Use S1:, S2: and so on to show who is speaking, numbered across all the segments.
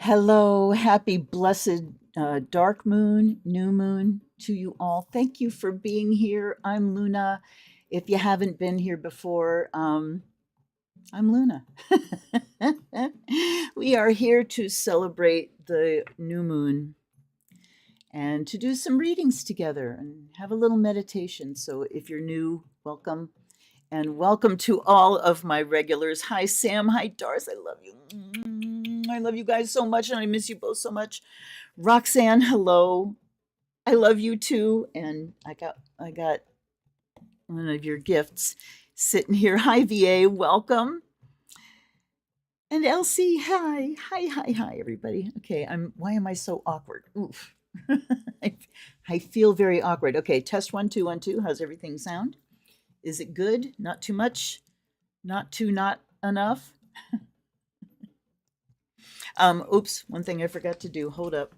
S1: Hello, happy blessed dark moon, new moon to you all. Thank you for being here. I'm Luna. If you haven't been here before, I'm Luna. We are here to celebrate the new moon and to do some readings together and have a little meditation. So if you're new, welcome. And welcome to all of my regulars. Hi, Sam. Hi, Doris. I love you. I love you guys so much, and I miss you both so much. Roxanne, hello. I love you too. And I got one of your gifts sitting here. Hi, VA. Welcome. And Elsie, hi. Hi, everybody. Okay, why am I so awkward? Oof. I, I feel very awkward. Okay, test 1 2 1 2. How's everything sound? Is it good? Not too much? Not too not enough? Oops, one thing I forgot to do. Hold up.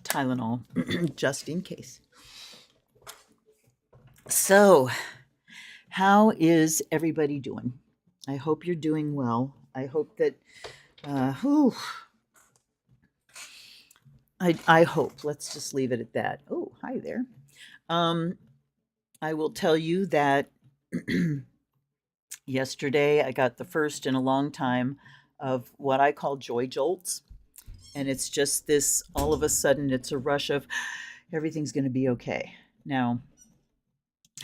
S1: Tylenol, just in case. So, how is everybody doing? I hope you're doing well. I hope that, whew, I hope, let's just leave it at that. Oh, hi there. I will tell you that yesterday I got the first in a long time of what I call joy jolts. And it's just this all of a sudden, it's a rush of everything's going to be okay. Now,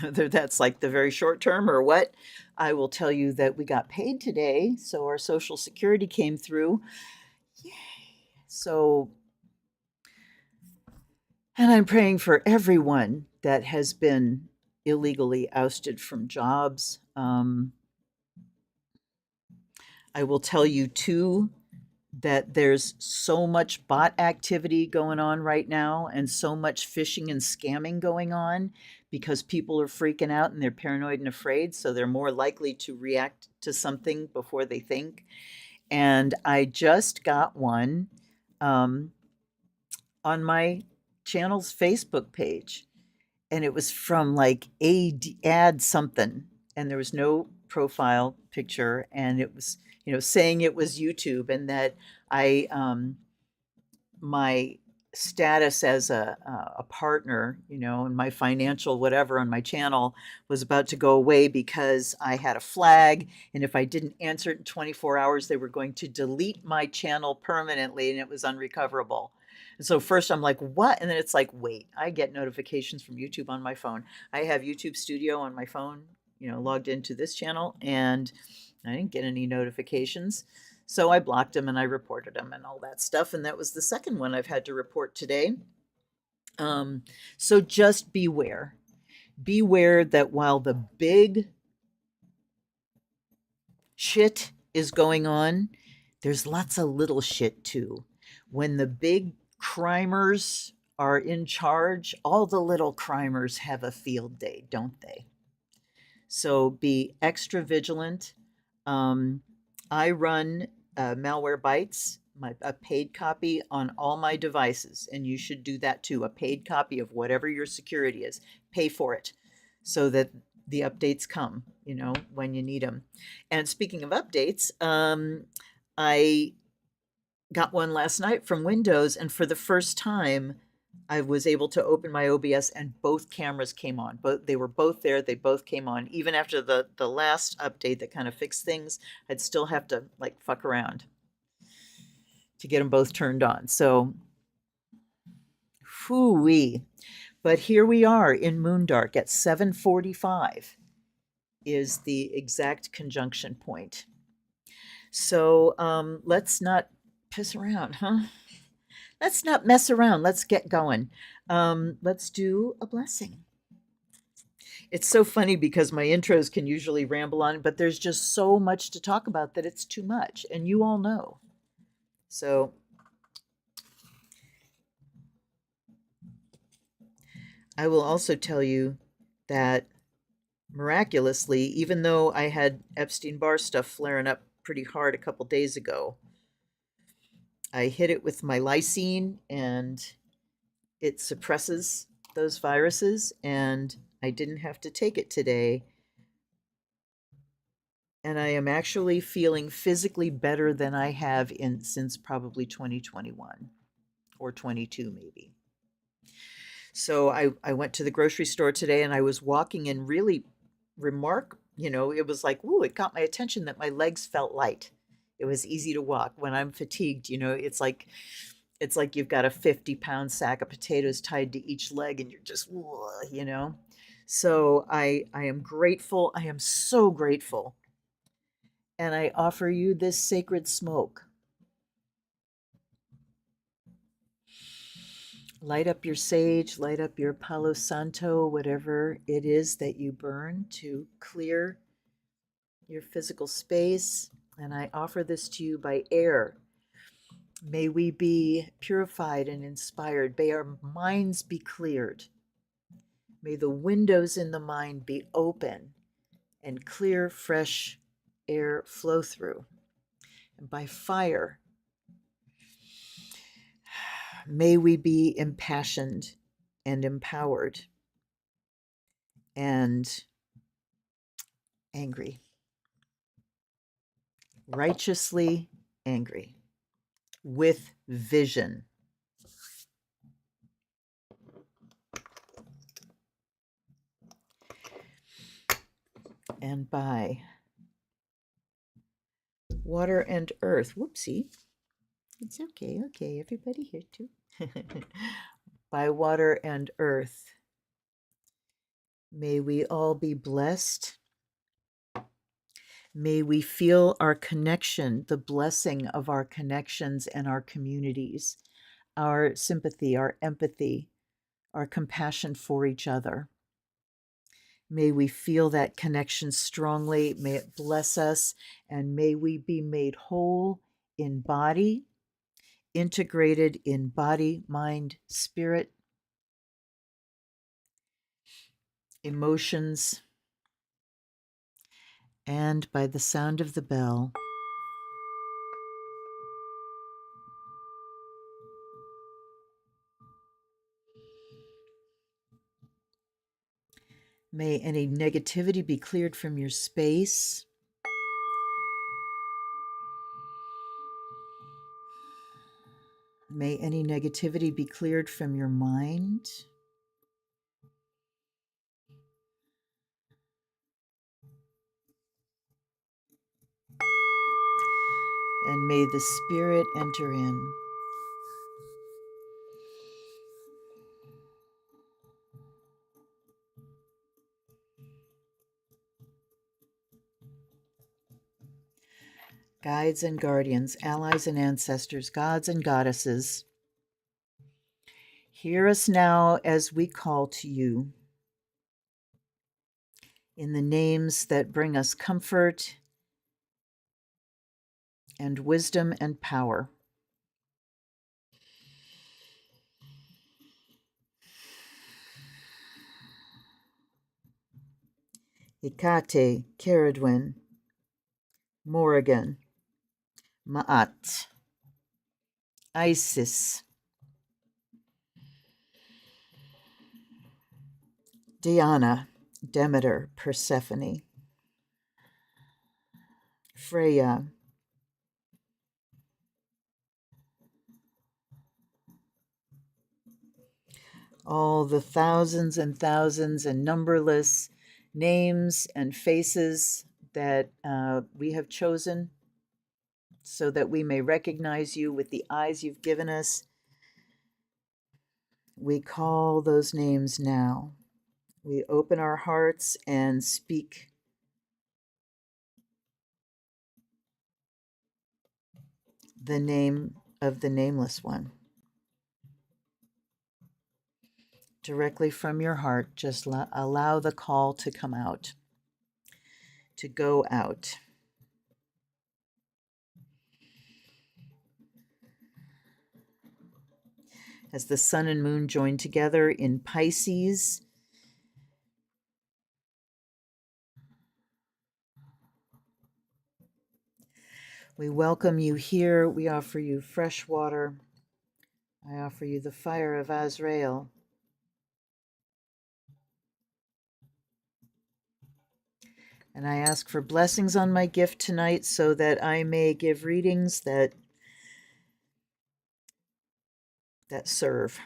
S1: whether that's like the very short term or what, I will tell you that we got paid today. So our Social Security came through. Yay. So, and I'm praying for everyone that has been illegally ousted from jobs. I will tell you too that there's so much bot activity going on right now and so much phishing and scamming going on because people are freaking out and they're paranoid and afraid. So they're more likely to react to something before they think. And I just got one on my channel's Facebook page, and it was from like ad something, and there was no profile picture, and it was saying it was YouTube, and that I my status as a partner, and my financial whatever on my channel was about to go away because I had a flag, and if I didn't answer it in 24 hours, they were going to delete my channel permanently, and it was unrecoverable. And so first I'm like, what? And then it's like, wait, I get notifications from YouTube on my phone. I have YouTube Studio on my phone, logged into this channel, and I didn't get any notifications. So I blocked him and I reported him and all that stuff. And that was the second one I've had to report today. So just beware. Beware that while the big shit is going on, there's lots of little shit too. When the big crimers are in charge, all the little crimers have a field day, don't they? So be extra vigilant. I run Malwarebytes, a paid copy on all my devices, and you should do that too. A paid copy of whatever your security is. Pay for it so that the updates come, when you need them. And speaking of updates, I got one last night from Windows, and for the first time, I was able to open my OBS and both cameras came on. They were both there. They both came on. Even after the last update that kind of fixed things, I'd still have to like fuck around to get them both turned on. So, phooey. But here we are in Moondark at 7:45 is the exact conjunction point. So let's not piss around, huh? Let's not mess around. Let's get going. Let's do a blessing. It's so funny because my intros can usually ramble on, but there's just so much to talk about that it's too much, and you all know. So I will also tell you that miraculously, even though I had Epstein-Barr stuff flaring up pretty hard a couple days ago, I hit it with my lysine and it suppresses those viruses, and I didn't have to take it today. And I am actually feeling physically better than I have in since probably 2021 or 22 maybe. So I went to the grocery store today and I was walking and really it was like, ooh, it got my attention that my legs felt light. It was easy to walk. When I'm fatigued, it's like you've got a 50-pound sack of potatoes tied to each leg and you're just, you know. So I am grateful. I am so grateful. And I offer you this sacred smoke. Light up your sage, light up your Palo Santo, whatever it is that you burn to clear your physical space. And I offer this to you by air. May we be purified and inspired. May our minds be cleared. May the windows in the mind be open and clear, fresh air flow through. And by fire, may we be impassioned and empowered and angry, righteously angry, with vision. And by water and earth, whoopsie, it's okay, everybody here too. By water and earth, may we all be blessed. May we feel our connection, the blessing of our connections and our communities, our sympathy, our empathy, our compassion for each other. May we feel that connection strongly. May it bless us, and may we be made whole in body, integrated in body, mind, spirit, emotions, and by the sound of the bell, may any negativity be cleared from your space. May any negativity be cleared from your mind. And may the Spirit enter in. Guides and guardians, allies and ancestors, gods and goddesses, hear us now as we call to you in the names that bring us comfort and wisdom and power. Hecate, Ceridwen, Morrigan, Ma'at, Isis, Diana, Demeter, Persephone, Freya, all the thousands and numberless names and faces that we have chosen so that we may recognize you with the eyes you've given us. We call those names now. We open our hearts and speak the name of the nameless one. directly from your heart. Just allow the call to come out, to go out. As the sun and moon join together in Pisces, we welcome you here. We offer you fresh water. I offer you the fire of Azrael. And I ask for blessings on my gift tonight so that I may give readings that serve.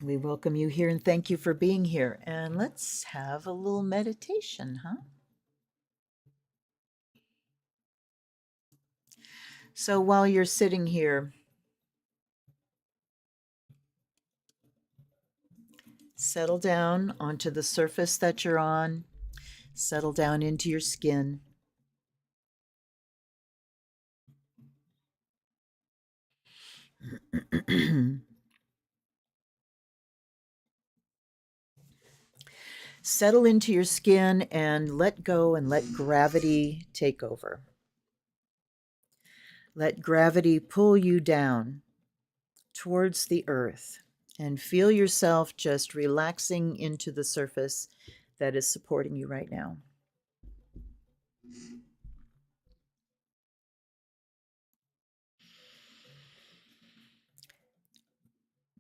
S1: We welcome you here and thank you for being here. And let's have a little meditation, huh? So while you're sitting here, settle down onto the surface that you're on. Settle down into your skin. Settle into your skin and let go and let gravity take over. Let gravity pull you down towards the earth and feel yourself just relaxing into the surface that is supporting you right now.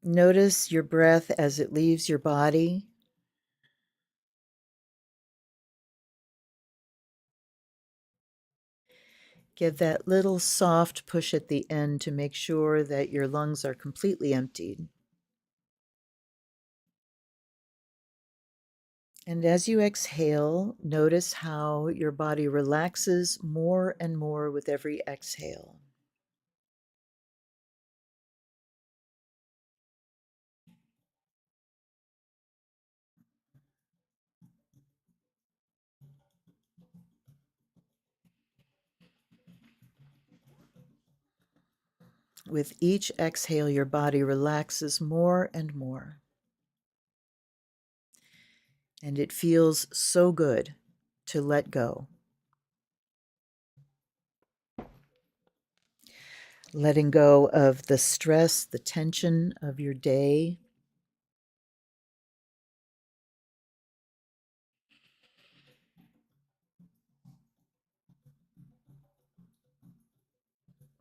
S1: Notice your breath as it leaves your body. Give that little soft push at the end to make sure that your lungs are completely emptied. And as you exhale, notice how your body relaxes more and more with every exhale. With each exhale, your body relaxes more and more. And it feels so good to let go. Letting go of the stress, the tension of your day.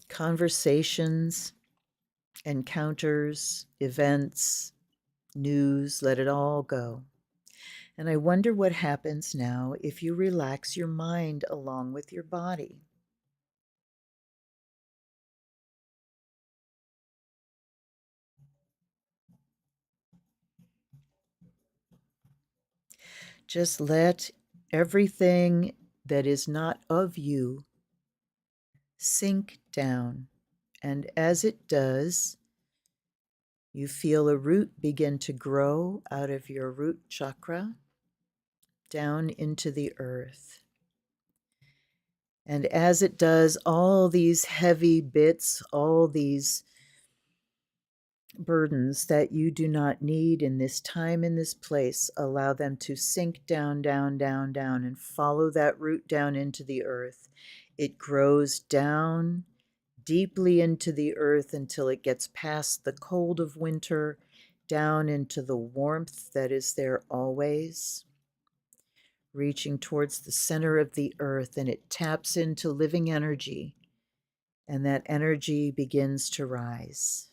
S1: Conversations, encounters, events, news, let it all go. And I wonder what happens now if you relax your mind along with your body. Just let everything that is not of you sink down. And as it does, you feel a root begin to grow out of your root chakra down into the earth. And as it does, all these heavy bits, all these burdens that you do not need in this time, in this place, allow them to sink down, down, down, down, and follow that root down into the earth. It grows down deeply into the earth until it gets past the cold of winter, down into the warmth that is there always, reaching towards the center of the earth, and it taps into living energy, and that energy begins to rise.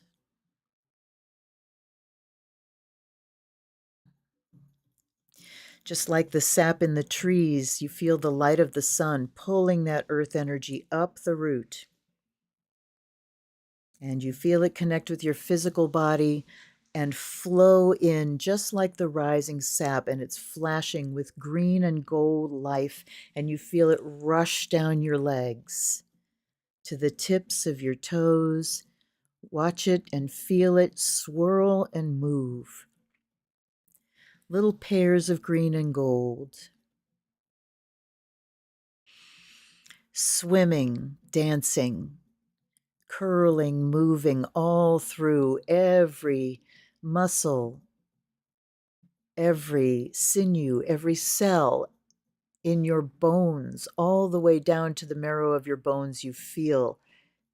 S1: Just like the sap in the trees, you feel the light of the sun pulling that earth energy up the root. And you feel it connect with your physical body and flow in just like the rising sap, and it's flashing with green and gold life, and you feel it rush down your legs to the tips of your toes. Watch it and feel it swirl and move. Little pairs of green and gold. Swimming, dancing, curling, moving all through every muscle, every sinew, every cell in your bones, all the way down to the marrow of your bones. You feel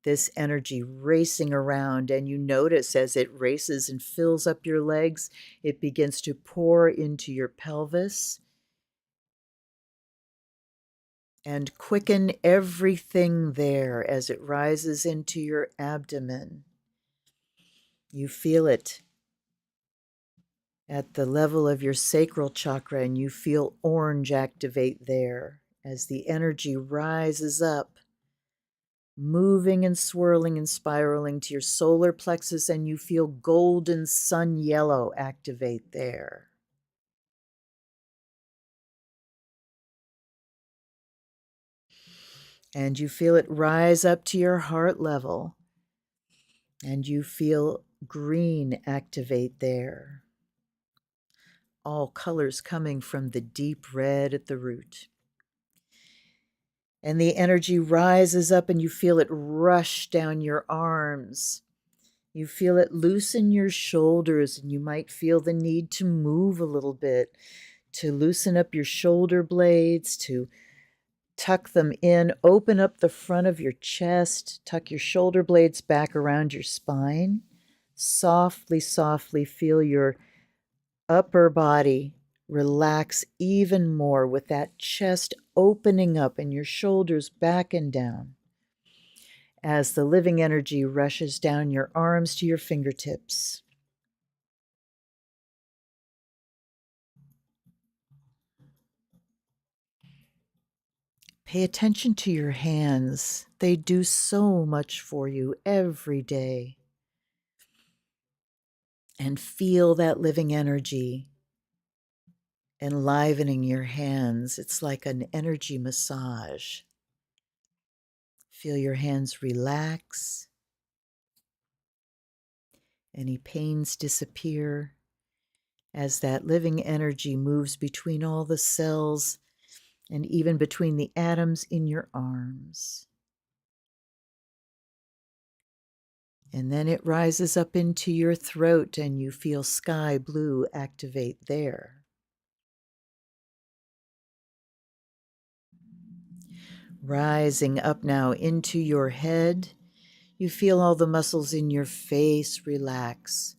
S1: this energy racing around, and you notice as it races and fills up your legs, it begins to pour into your pelvis and quicken everything there as it rises into your abdomen. You feel it at the level of your sacral chakra, and you feel orange activate there as the energy rises up, moving and swirling and spiraling to your solar plexus, and you feel golden sun yellow activate there. And you feel it rise up to your heart level, and you feel green activate there. All colors coming from the deep red at the root. And the energy rises up, and you feel it rush down your arms. You feel it loosen your shoulders, and you might feel the need to move a little bit, to loosen up your shoulder blades, to tuck them in, open up the front of your chest, tuck your shoulder blades back around your spine. Softly, softly feel your upper body relax even more with that chest opening up and your shoulders back and down as the living energy rushes down your arms to your fingertips. Pay attention to your hands. They do so much for you every day. And feel that living energy enlivening your hands. It's like an energy massage. Feel your hands relax. Any pains disappear as that living energy moves between all the cells and even between the atoms in your arms. And then it rises up into your throat, and you feel sky blue activate there. Rising up now into your head, you feel all the muscles in your face relax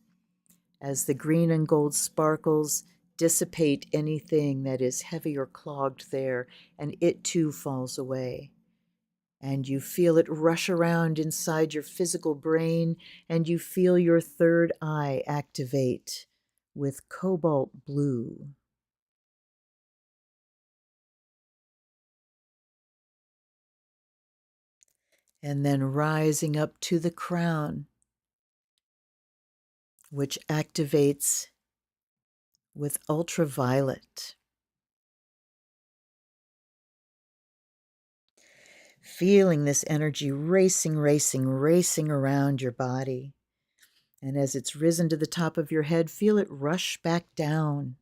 S1: as the green and gold sparkles dissipate anything that is heavy or clogged there, and it too falls away. And you feel it rush around inside your physical brain, and you feel your third eye activate with cobalt blue. And then rising up to the crown, which activates with ultraviolet. Feeling this energy racing, racing, racing around your body. And as it's risen to the top of your head, feel it rush back down,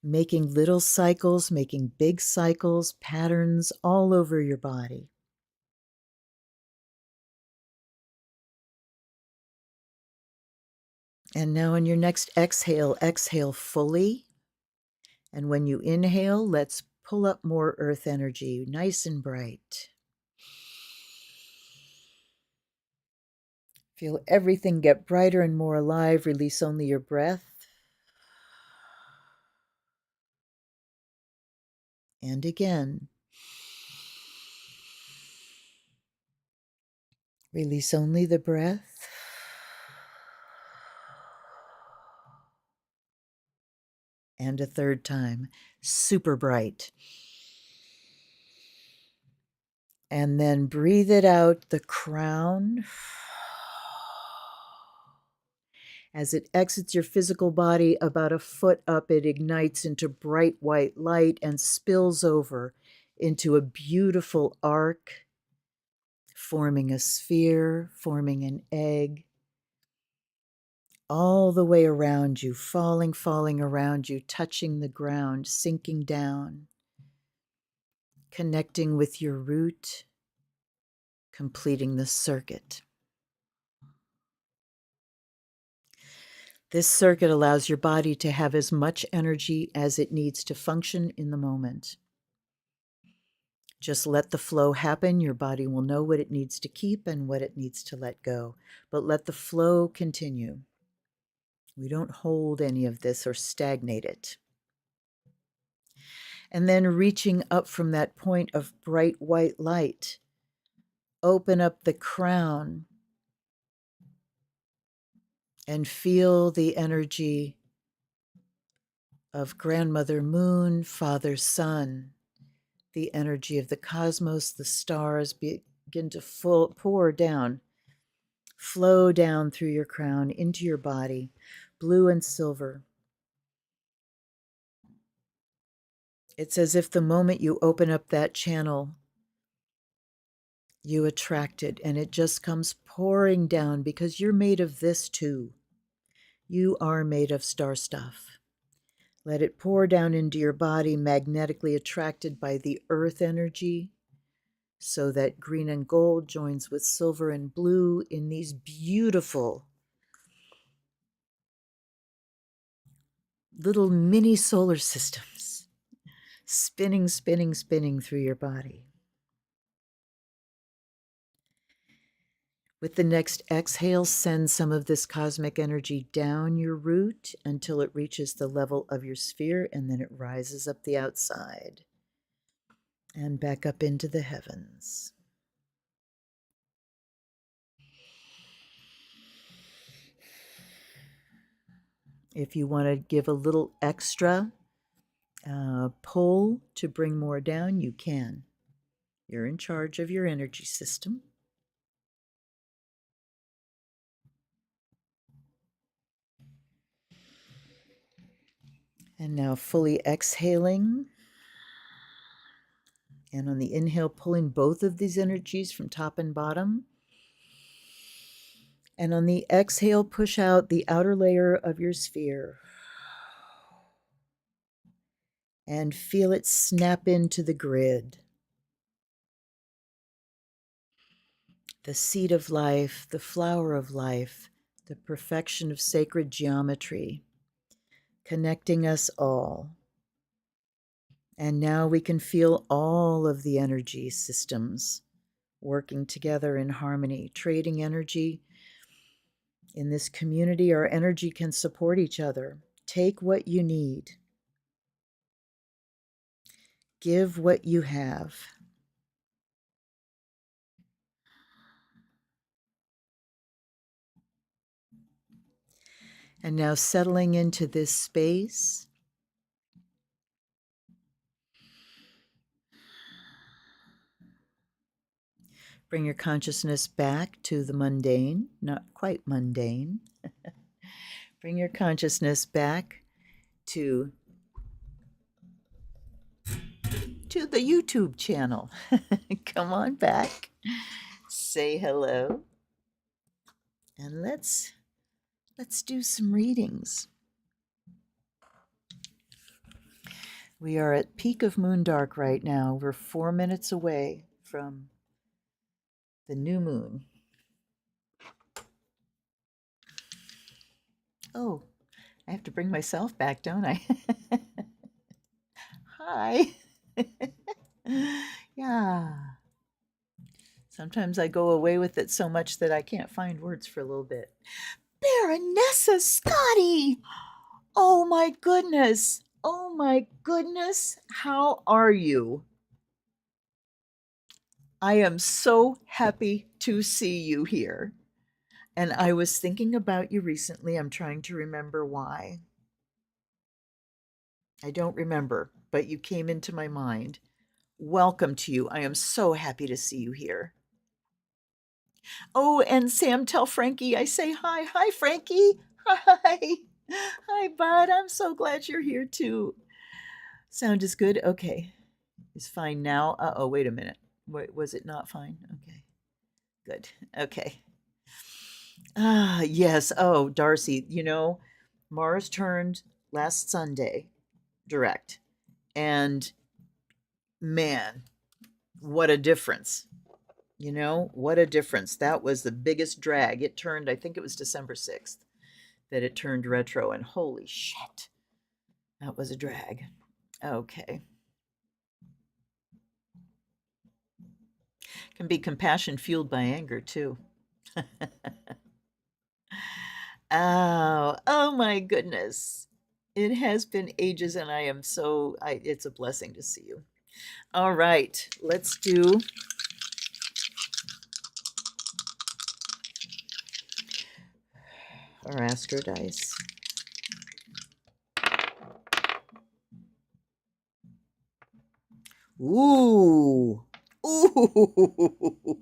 S1: making little cycles, making big cycles, patterns all over your body. And now on your next exhale, exhale fully. And when you inhale, let's pull up more earth energy, nice and bright. Feel everything get brighter and more alive. Release only your breath. And again. Release only the breath. And a third time, super bright. And then breathe it out, the crown. As it exits your physical body, about a foot up, it ignites into bright white light and spills over into a beautiful arc, forming a sphere, forming an egg, all the way around you, falling around you, touching the ground, sinking down, connecting with your root, completing the circuit. This circuit allows your body to have as much energy as it needs to function in the moment. Just let the flow happen. Your body will know what it needs to keep and what it needs to let go. But let the flow continue. We don't hold any of this or stagnate it. And then reaching up from that point of bright white light, open up the crown and feel the energy of Grandmother Moon, Father Sun, the energy of the cosmos, the stars begin to pour down, flow down through your crown into your body, blue and silver. It's as if the moment you open up that channel, you attract it, and it just comes pouring down because you're made of this too. You are made of star stuff. Let it pour down into your body, magnetically attracted by the earth energy, so that green and gold joins with silver and blue in these beautiful little mini solar systems, spinning, spinning, spinning through your body. With the next exhale, send some of this cosmic energy down your root until it reaches the level of your sphere, and then it rises up the outside and back up into the heavens. If you want to give a little extra pull to bring more down, you can. You're in charge of your energy system. And now fully exhaling. And on the inhale, pulling both of these energies from top and bottom. And on the exhale, push out the outer layer of your sphere. And feel it snap into the grid. The seed of life, the flower of life, the perfection of sacred geometry, connecting us all. And now we can feel all of the energy systems working together in harmony, trading energy. In this community, our energy can support each other. Take what you need. Give what you have. And now settling into this space. Bring your consciousness back to the mundane, not quite mundane. Bring your consciousness back to the YouTube channel. Come on back. Say hello. And let's do some readings. We are at peak of moondark right now. We're 4 minutes away from the new moon. Oh, I have to bring myself back, don't I? Hi. Yeah. Sometimes I go away with it so much that I can't find words for a little bit. Baronessa Scotty! Oh my goodness. Oh my goodness. How are you? I am so happy to see you here. And I was thinking about you recently. I'm trying to remember why. I don't remember, but you came into my mind. Welcome to you. I am so happy to see you here. Oh, and Sam, tell Frankie I say hi. Hi, Frankie. Hi. Hi, bud. I'm so glad you're here too. Sound is good? Okay. It's fine now. Uh-oh, wait a minute. Was it not fine? Okay. Good. Okay. Ah, yes. Oh, Darcy, Mars turned last Sunday direct. And man, what a difference. What a difference. That was the biggest drag. It turned, I think it was December 6th. that it turned retro, and holy shit, that was a drag. Okay. Can be compassion fueled by anger too. Oh my goodness. It has been ages and I am so it's a blessing to see you. All right, let's do our Astro dice. Ooh. Ooh.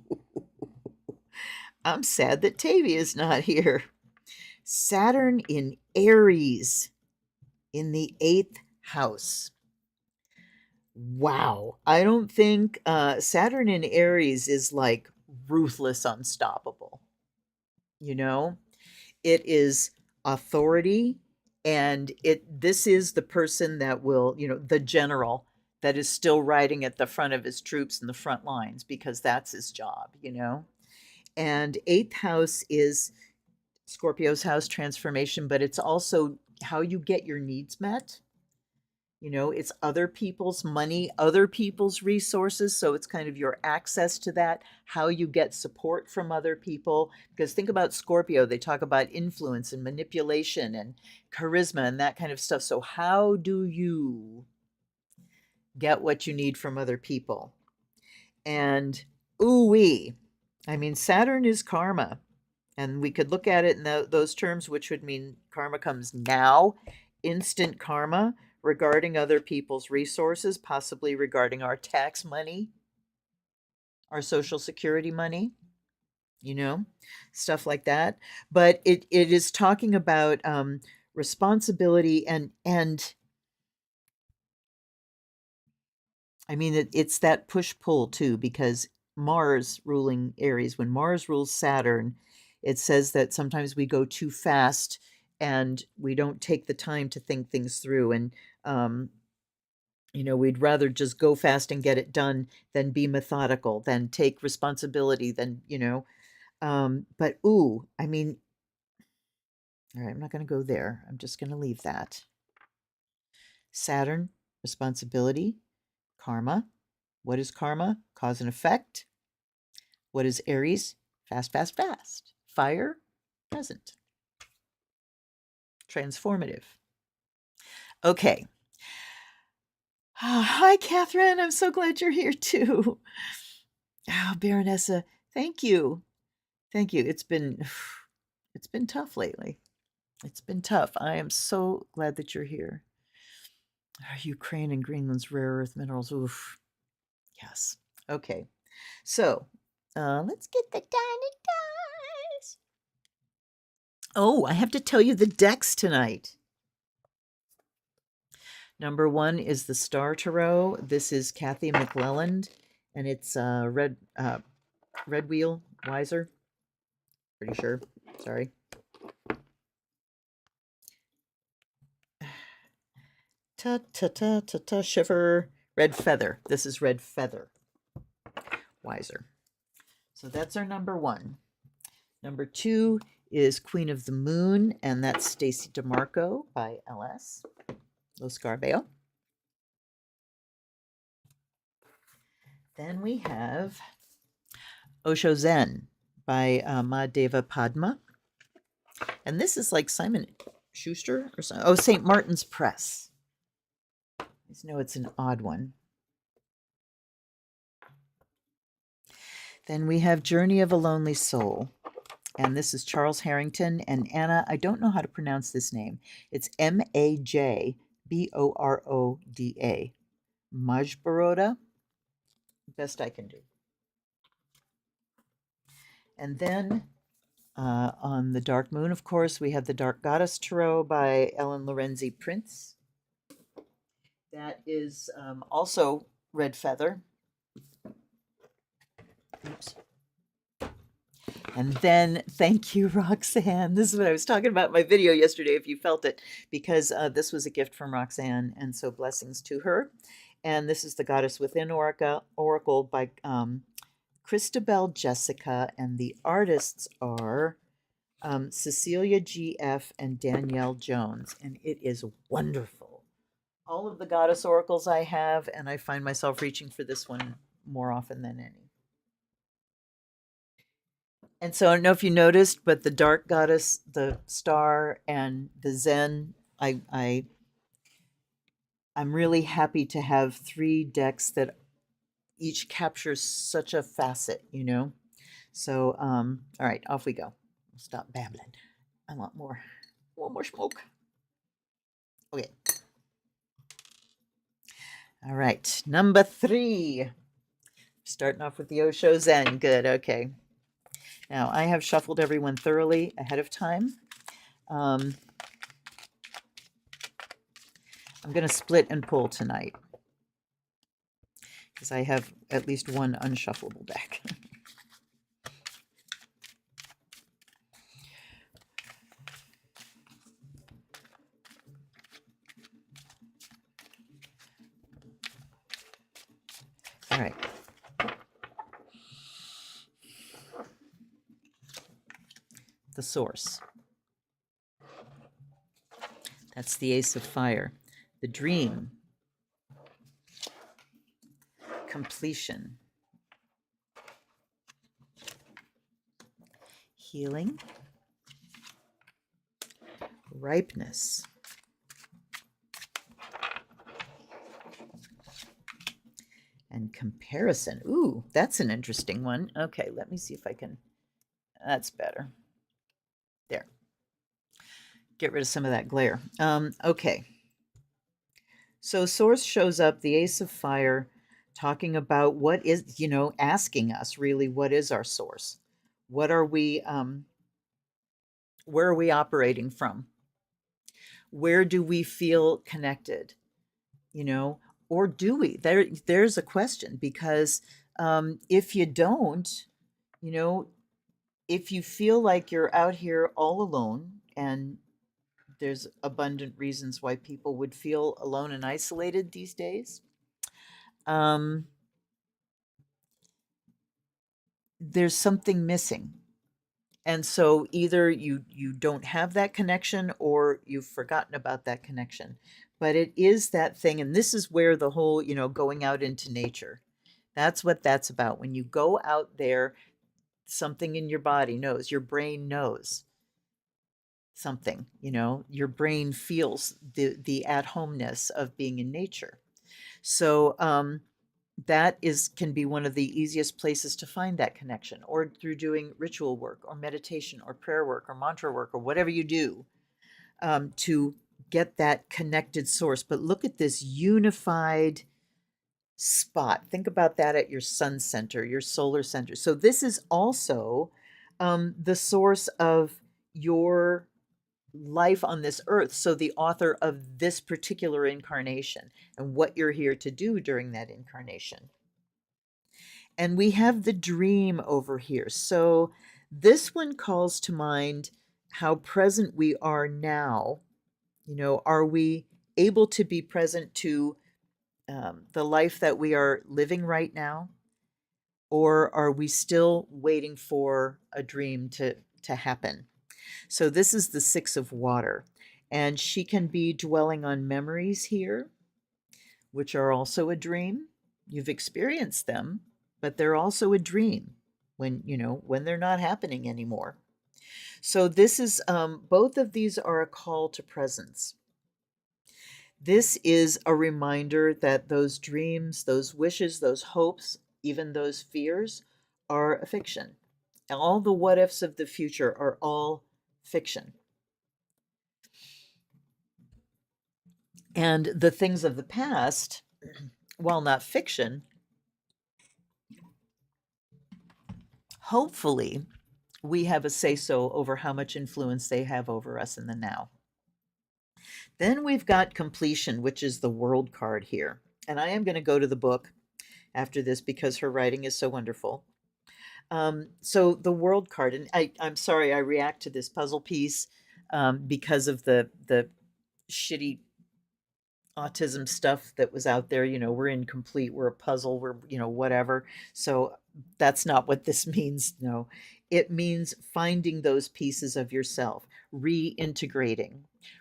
S1: I'm sad that Tavy is not here. Saturn in Aries in the 8th house. Wow. I don't think Saturn in Aries is like ruthless, unstoppable. You know, it is authority, and this is the person that will, the general that is still riding at the front of his troops in the front lines because that's his job. And 8th house is Scorpio's house transformation, but it's also how you get your needs met. It's other people's money, other people's resources. So it's kind of your access to that, how you get support from other people. Because think about Scorpio, they talk about influence and manipulation and charisma and that kind of stuff. So, how do you get what you need from other people? And ooh-wee, I mean, Saturn is karma. And we could look at it in those terms, which would mean karma comes now, instant karma regarding other people's resources, possibly regarding our tax money, our Social Security money, stuff like that. But it is talking about responsibility and I mean, it's that push-pull too, because Mars ruling Aries, when Mars rules Saturn, it says that sometimes we go too fast and we don't take the time to think things through. And, we'd rather just go fast and get it done than be methodical, than take responsibility, but ooh, I mean, all right, I'm not going to go there. I'm just going to leave that. Saturn, responsibility, karma. What is karma? Cause and effect. What is Aries? Fast, fast, fast. Fire, present. Transformative. Okay. Hi, Catherine. I'm so glad you're here too. Oh, Baronessa, thank you. Thank you. It's been tough lately. It's been tough. I am so glad that you're here. Ukraine and Greenland's rare earth minerals. Oof. Yes. Okay. So let's get the dice. Oh, I have to tell you the decks tonight. Number 1 is the Star Tarot. This is Kathy McClelland, and it's Red Wheel Wiser. Pretty sure. Sorry. Ta shiver. Red Feather. This is Red Feather Wiser. So that's our number 1. Number 2 is Queen of the Moon, and that's Stacey DeMarco by L.S. Loscarbeo. Then we have Osho Zen by Mahadeva Padma. And this is like Simon Schuster or something. Oh, St. Martin's Press. I just know it's an odd one. Then we have Journey of a Lonely Soul. And this is Charles Harrington and Anna. I don't know how to pronounce this name. It's Majboroda. Majboroda. Best I can do. And then on the Dark Moon, of course, we have the Dark Goddess Tarot by Ellen Lorenzi Prince. That is also Red Feather. Oops. And then, thank you, Roxanne. This is what I was talking about in my video yesterday, if you felt it, because this was a gift from Roxanne, and so blessings to her. And this is the Goddess Within Oracle by Christabel Jessica, and the artists are Cecilia G.F. and Danielle Jones, and it is wonderful. All of the goddess oracles I have, and I find myself reaching for this one more often than any. And so I don't know if you noticed, but the dark goddess, the star, and the Zen, I'm really happy to have 3 decks that each captures such a facet, you know. So, all right, off we go. Stop babbling. I want more. One more smoke. Okay. All right, number 3. Starting off with the Osho Zen. Good. Okay. Now I have shuffled everyone thoroughly ahead of time. I'm going to split and pull tonight because I have at least one unshuffleable deck. All right. The source. That's the Ace of Fire. The dream. Completion. Healing. Ripeness. And comparison. Ooh, that's an interesting one. Okay, let me see if I can. That's better. There. Get rid of some of that glare. Okay. So source shows up, the Ace of Fire, talking about what is, asking us really, what is our source? What are we, where are we operating from? Where do we feel connected? Or do we? There's a question, because if you don't, if you feel like you're out here all alone, and there's abundant reasons why people would feel alone and isolated these days, there's something missing. And so either you don't have that connection, or you've forgotten about that connection. But it is that thing, and this is where the whole, going out into nature, that's what that's about. When you go out there, something in your body knows, your brain knows something, your brain feels the at-homeness of being in nature. So that can be one of the easiest places to find that connection, or through doing ritual work or meditation or prayer work or mantra work or whatever you do, to get that connected source. But look at this unified spot. Think about that at your sun center, your solar center. So this is also the source of your life on this earth. So the author of this particular incarnation, and what you're here to do during that incarnation. And we have the dream over here. So this one calls to mind how present we are now. Are we able to be present to the life that we are living right now? Or are we still waiting for a dream to happen? So this is the 6 of water, and she can be dwelling on memories here, which are also a dream. You've experienced them, but they're also a dream when they're not happening anymore. So this is both of these are a call to presence. This is a reminder that those dreams, those wishes, those hopes, even those fears are a fiction. All the what ifs of the future are all fiction. And the things of the past, while not fiction, hopefully we have a say-so over how much influence they have over us in the now. Then we've got completion, which is the world card here. And I am going to go to the book after this because her writing is so wonderful. So the world card, and I'm sorry I react to this puzzle piece because of the shitty autism stuff that was out there. We're incomplete, we're a puzzle, we're whatever. So that's not what this means. No, It means finding those pieces of yourself, reintegrating,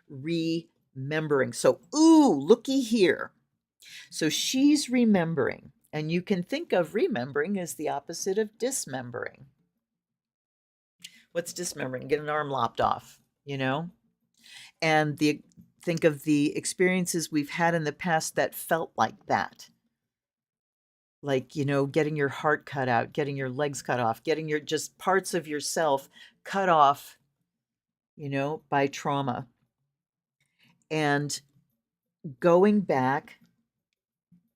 S1: remembering. So, ooh, looky here. So she's remembering, and you can think of remembering as the opposite of dismembering. What's dismembering? Get an arm lopped off, you know? And think of the experiences we've had in the past that felt like that. Like, getting your heart cut out, getting your legs cut off, getting your just parts of yourself cut off, by trauma. And going back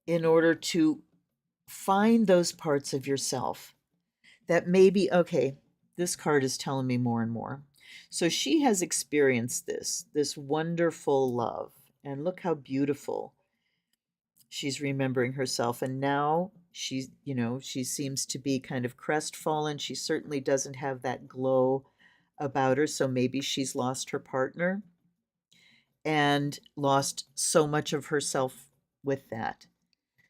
S1: in order to find those parts of yourself that maybe, okay, this card is telling me more and more. So she has experienced this wonderful love. And look how beautiful she's remembering herself. And now she seems to be kind of crestfallen. She certainly doesn't have that glow about her. So maybe she's lost her partner and lost so much of herself with that.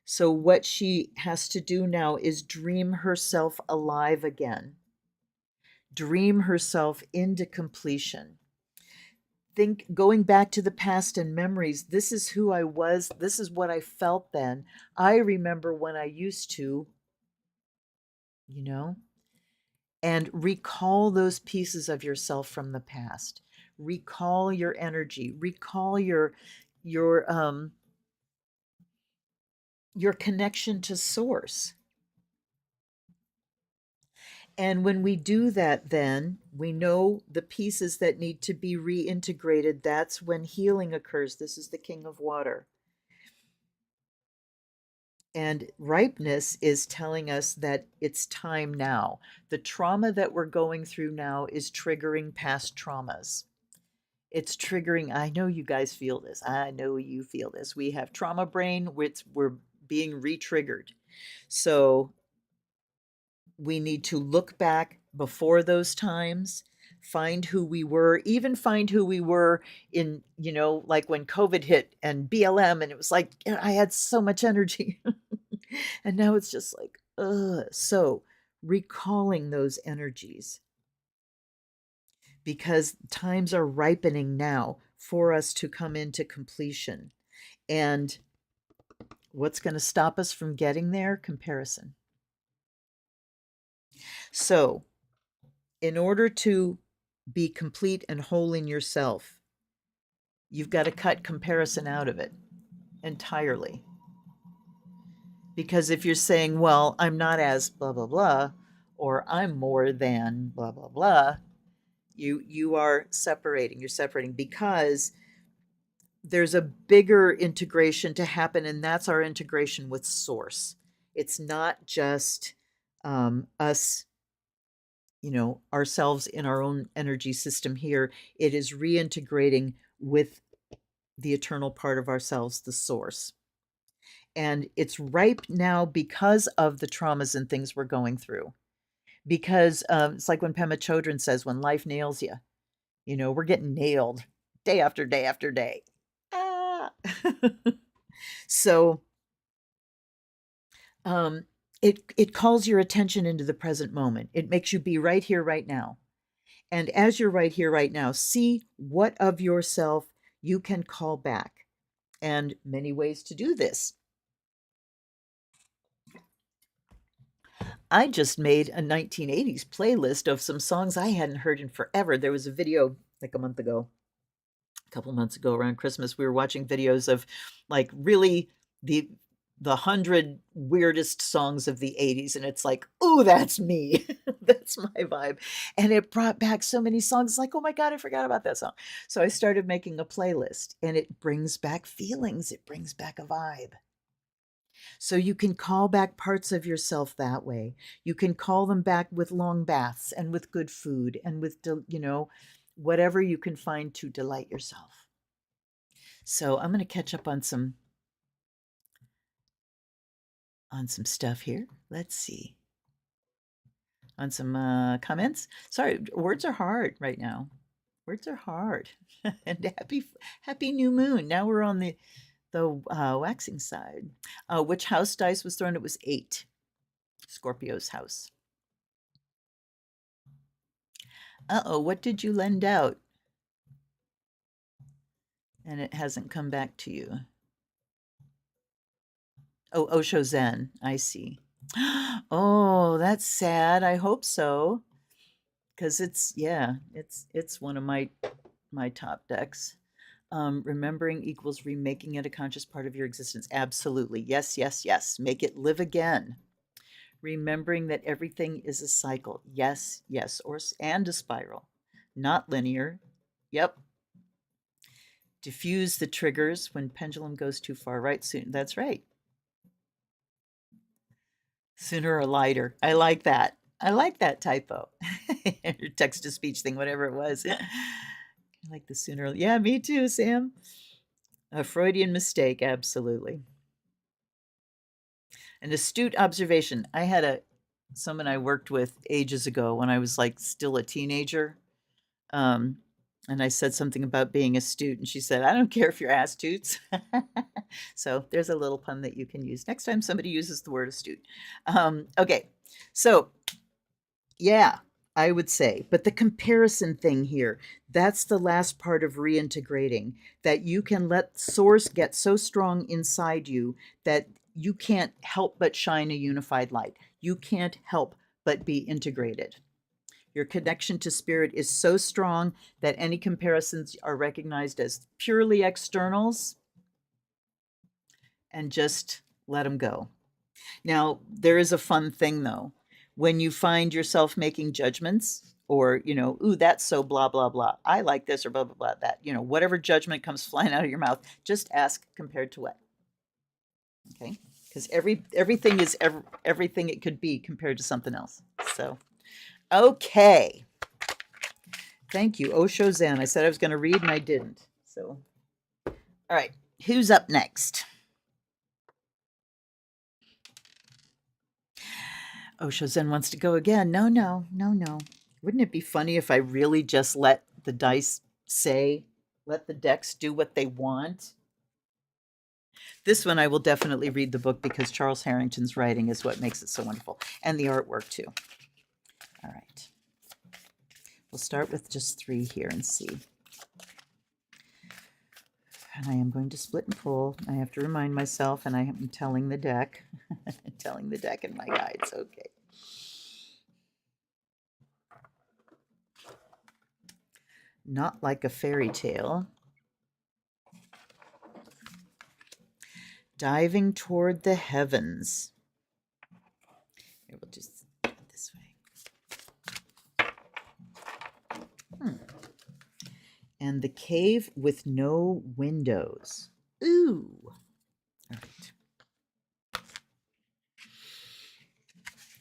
S1: So what she has to do now is dream herself alive again. Dream herself into completion. Think, going back to the past and memories, this is who I was, this is what I felt then. I remember when I used to, and recall those pieces of yourself from the past. Recall your energy, recall your connection to source. And when we do that, then we know the pieces that need to be reintegrated. That's when healing occurs. This is the King of Water. And ripeness is telling us that it's time now. The trauma that we're going through now is triggering past traumas. It's triggering, I know you guys feel this. I know you feel this. We have trauma brain, which we're being re-triggered. So we need to look back before those times, find who we were, even find who we were in, like when COVID hit and BLM, and it was like, I had so much energy. And now it's just like, ugh. So recalling those energies, because times are ripening now for us to come into completion. And what's going to stop us from getting there? Comparison. So in order to be complete and whole in yourself, you've got to cut comparison out of it entirely. Because if you're saying, well, I'm not as blah, blah, blah, or I'm more than blah, blah, blah, you are separating. You're separating because there's a bigger integration to happen, and that's our integration with source. It's not just us, ourselves in our own energy system here. It is reintegrating with the eternal part of ourselves, the source. And it's ripe now because of the traumas and things we're going through. Because it's like when Pema Chodron says, when life nails you, we're getting nailed day after day after day. Ah. So it calls your attention into the present moment. It makes you be right here, right now. And as you're right here, right now, see what of yourself you can call back. And many ways to do this. I just made a 1980s playlist of some songs I hadn't heard in forever. There was a video like a couple months ago around Christmas. We were watching videos of like really the 100 weirdest songs of the 80s, and it's like, oh, that's me. That's my vibe. And it brought back so many songs. Like, oh my God, I forgot about that song. So I started making a playlist, and it brings back feelings. It brings back a vibe. So you can call back parts of yourself that way. You can call them back with long baths and with good food and with, whatever you can find to delight yourself. So I'm going to catch up on some stuff here. Let's see. On some comments. Sorry, words are hard right now. Words are hard. And happy new moon. Now we're on the waxing side. Which house dice was thrown? It was 8. Scorpio's house. Uh-oh, what did you lend out? And it hasn't come back to you. Oh, Osho Zen. I see. Oh, that's sad. I hope so. Because it's one of my top decks. Remembering equals remaking it a conscious part of your existence. Absolutely. Yes, yes, yes. Make it live again. Remembering that everything is a cycle. Yes, yes, and a spiral, not linear. Yep. Diffuse the triggers when pendulum goes too far. Right. Soon. That's right. Sooner or lighter. I like that. I like that typo. Or text to speech thing, whatever it was. I like the sooner. Yeah, me too, Sam. A Freudian mistake, absolutely. An astute observation. I had someone I worked with ages ago when I was like still a teenager. Um, and I said something about being astute, and she said, "I don't care if you're ass toots." So there's a little pun that you can use next time somebody uses the word astute. Okay, so yeah, I would say, but the comparison thing here, that's the last part of reintegrating, that you can let source get so strong inside you that you can't help but shine a unified light. You can't help but be integrated. Your connection to spirit is so strong that any comparisons are recognized as purely externals and just let them go. Now, there is a fun thing though. When you find yourself making judgments or, ooh, that's so blah, blah, blah. I like this or blah, blah, blah, that, whatever judgment comes flying out of your mouth, just ask compared to what? Okay. Because everything is everything it could be compared to something else. So, okay. Thank you. Osho Zen. I said I was going to read and I didn't. So, all right. Who's up next? Osho Zen wants to go again. No, no, no, no. Wouldn't it be funny if I really just let the dice let the decks do what they want? This one I will definitely read the book because Charles Harrington's writing is what makes it so wonderful. And the artwork too. All right. We'll start with just 3 here and see. And I am going to split and pull. I have to remind myself, and I am telling the deck, telling the deck in my guides. Okay. Not like a fairy tale. Diving toward the heavens. Here, we'll just put it this way. And the cave with no windows. Ooh. All right.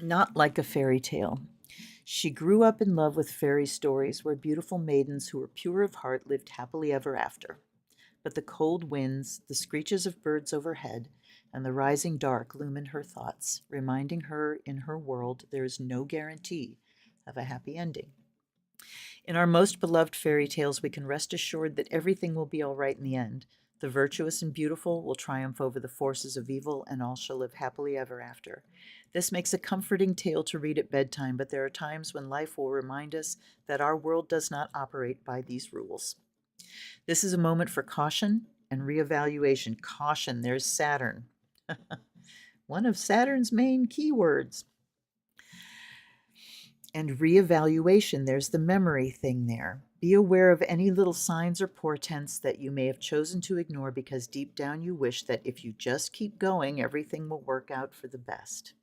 S1: Not like a fairy tale. She grew up in love with fairy stories where beautiful maidens who were pure of heart lived happily ever after. But the cold winds, the screeches of birds overhead, and the rising dark loom in her thoughts, reminding her in her world there is no guarantee of a happy ending. In our most beloved fairy tales, we can rest assured that everything will be all right in the end. The virtuous and beautiful will triumph over the forces of evil, and all shall live happily ever after. This makes a comforting tale to read at bedtime, but there are times when life will remind us that our world does not operate by these rules. This is a moment for caution and reevaluation. Caution, there's Saturn. One of Saturn's main keywords. And reevaluation, there's the memory thing there. Be aware of any little signs or portents that you may have chosen to ignore because deep down you wish that if you just keep going, everything will work out for the best.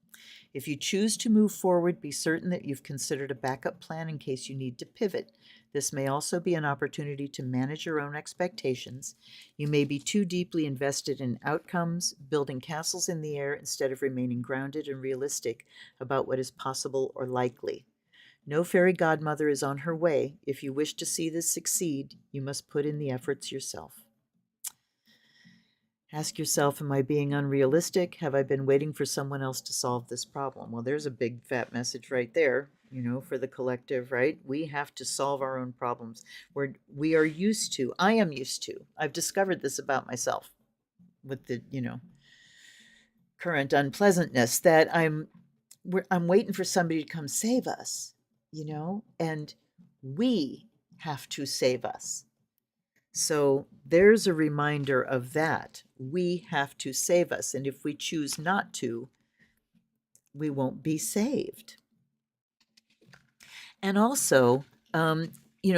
S1: If you choose to move forward, be certain that you've considered a backup plan in case you need to pivot. This may also be an opportunity to manage your own expectations. You may be too deeply invested in outcomes, building castles in the air instead of remaining grounded and realistic about what is possible or likely. No fairy godmother is on her way. If you wish to see this succeed, you must put in the efforts yourself. Ask yourself, am I being unrealistic? Have I been waiting for someone else to solve this problem? Well, there's a big fat message right there, for the collective, right? We have to solve our own problems. We are used to, I am used to, I've discovered this about myself with the, current unpleasantness that I'm waiting for somebody to come save us, and We have to save us. So there's a reminder of that. We have to save us. And if we choose not to, we won't be saved. And also,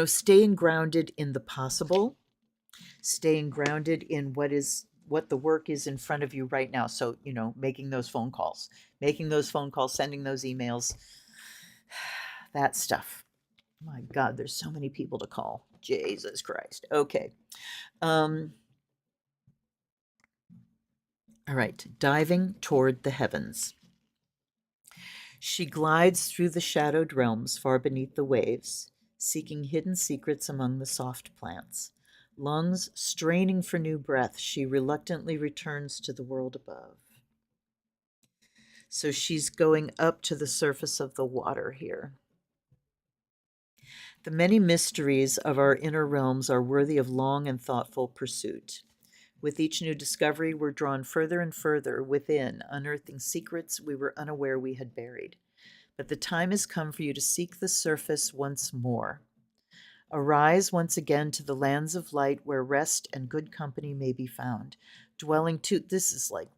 S1: staying grounded in the possible, staying grounded in what the work is in front of you right now. So, making those phone calls, sending those emails, that stuff. My God, there's so many people to call. Jesus Christ. Okay. All right. Diving toward the heavens. She glides through the shadowed realms far beneath the waves, seeking hidden secrets among the soft plants. Lungs straining for new breath, she reluctantly returns to the world above. So she's going up to the surface of the water here. The many mysteries of our inner realms are worthy of long and thoughtful pursuit. With each new discovery, we're drawn further and further within, unearthing secrets we were unaware we had buried. But the time has come for you to seek the surface once more. Arise once again to the lands of light where rest and good company may be found. This is like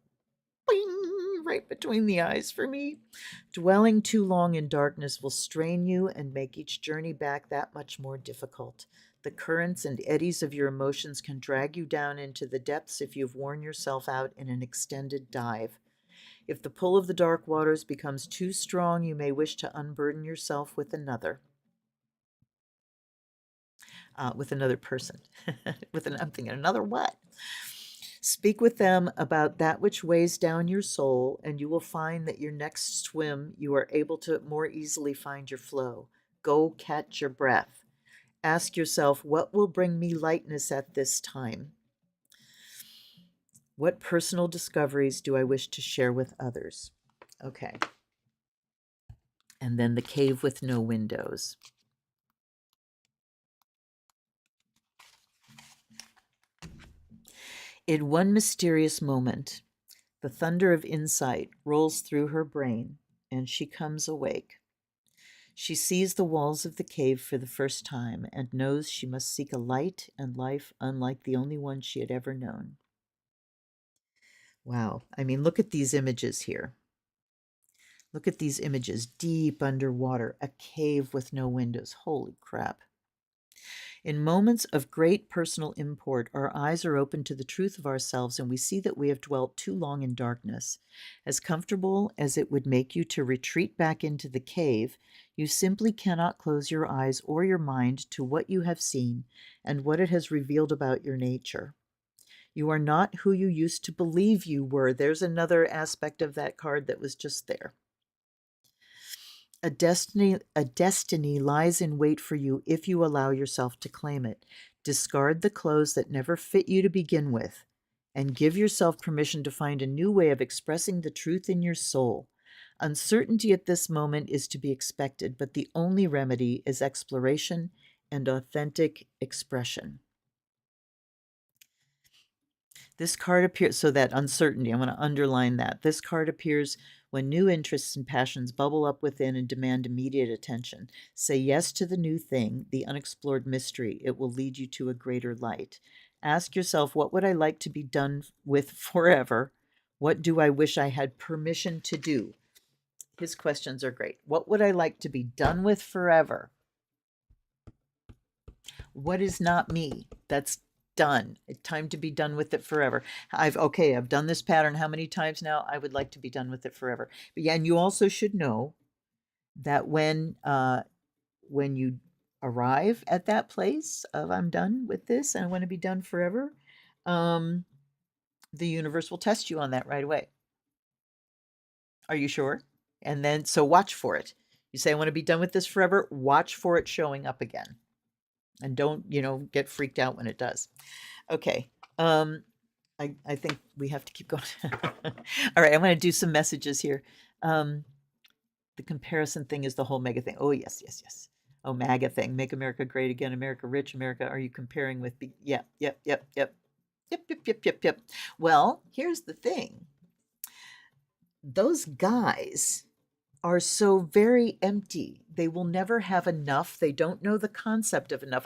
S1: bing, right between the eyes for me. Dwelling too long in darkness will strain you and make each journey back that much more difficult. The currents and eddies of your emotions can drag you down into the depths if you've worn yourself out in an extended dive. If the pull of the dark waters becomes too strong, you may wish to unburden yourself with another person. I'm thinking, another what? Speak with them about that which weighs down your soul, and you will find that your next swim you are able to more easily find your flow. Go catch your breath. Ask yourself, what will bring me lightness at this time? What personal discoveries do I wish to share with others? Okay. And then the cave with no windows. In one mysterious moment, the thunder of insight rolls through her brain, and she comes awake. She sees the walls of the cave for the first time and knows she must seek a light and life unlike the only one she had ever known. Wow. I mean, look at these images here. Look at these images deep underwater, a cave with no windows. Holy crap. In moments of great personal import, our eyes are open to the truth of ourselves and we see that we have dwelt too long in darkness. As comfortable as it would make you to retreat back into the cave, you simply cannot close your eyes or your mind to what you have seen and what it has revealed about your nature. You are not who you used to believe you were. There's another aspect of that card that was just there. A destiny lies in wait for you if you allow yourself to claim it. Discard the clothes that never fit you to begin with, and give yourself permission to find a new way of expressing the truth in your soul. Uncertainty at this moment is to be expected, but the only remedy is exploration and authentic expression. This card appears, so that uncertainty, I'm going to underline that. This card appears when new interests and passions bubble up within and demand immediate attention. Say yes to the new thing, the unexplored mystery. It will lead you to a greater light. Ask yourself, what would I like to be done with forever? What do I wish I had permission to do? His questions are great. What would I like to be done with forever? What is not me? That's done. It's time to be done with it forever. I've done this pattern how many times now? I would like to be done with it forever. But yeah, and you also should know that when you arrive at that place of I'm done with this and I want to be done forever, the universe will test you on that right away. Are you sure? And then so watch for it. You say I want to be done with this forever, watch for it showing up again. And don't, get freaked out when it does. Okay. I think we have to keep going. All right. I'm going to do some messages here. The comparison thing is the whole mega thing. Oh, yes. Oh, MAGA thing. Make America great again. America rich. America. Are you comparing with? Yep. Well, here's the thing. Those guys are so very empty. They will never have enough. They don't know the concept of enough.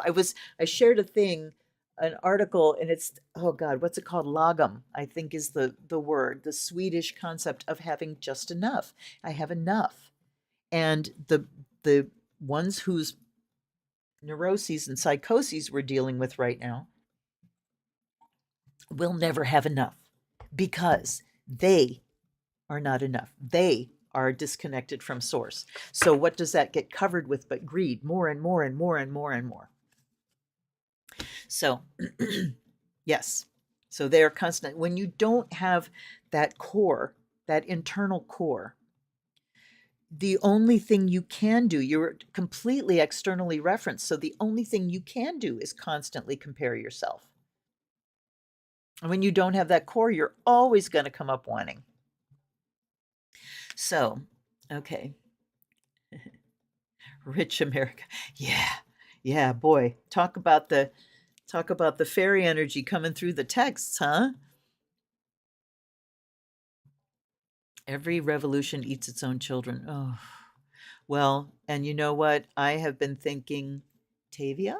S1: I shared a thing, an article, and it's, oh God, what's it called? Lagom, I think is the word, the Swedish concept of having just enough. I have enough. And the ones whose neuroses and psychoses we're dealing with right now will never have enough because they are not enough. They are disconnected from source. So what does that get covered with but greed? More and more and more and more and more. So yes. So they are constant. When you don't have that core, that internal core, the only thing you can do, you're completely externally referenced. So the only thing you can do is constantly compare yourself. And when you don't have that core, you're always going to come up wanting. So, okay. Rich America. Yeah. Yeah, boy. Talk about the fairy energy coming through the texts, huh? Every revolution eats its own children. Oh. Well, and you know what? I have been thinking, Tavia?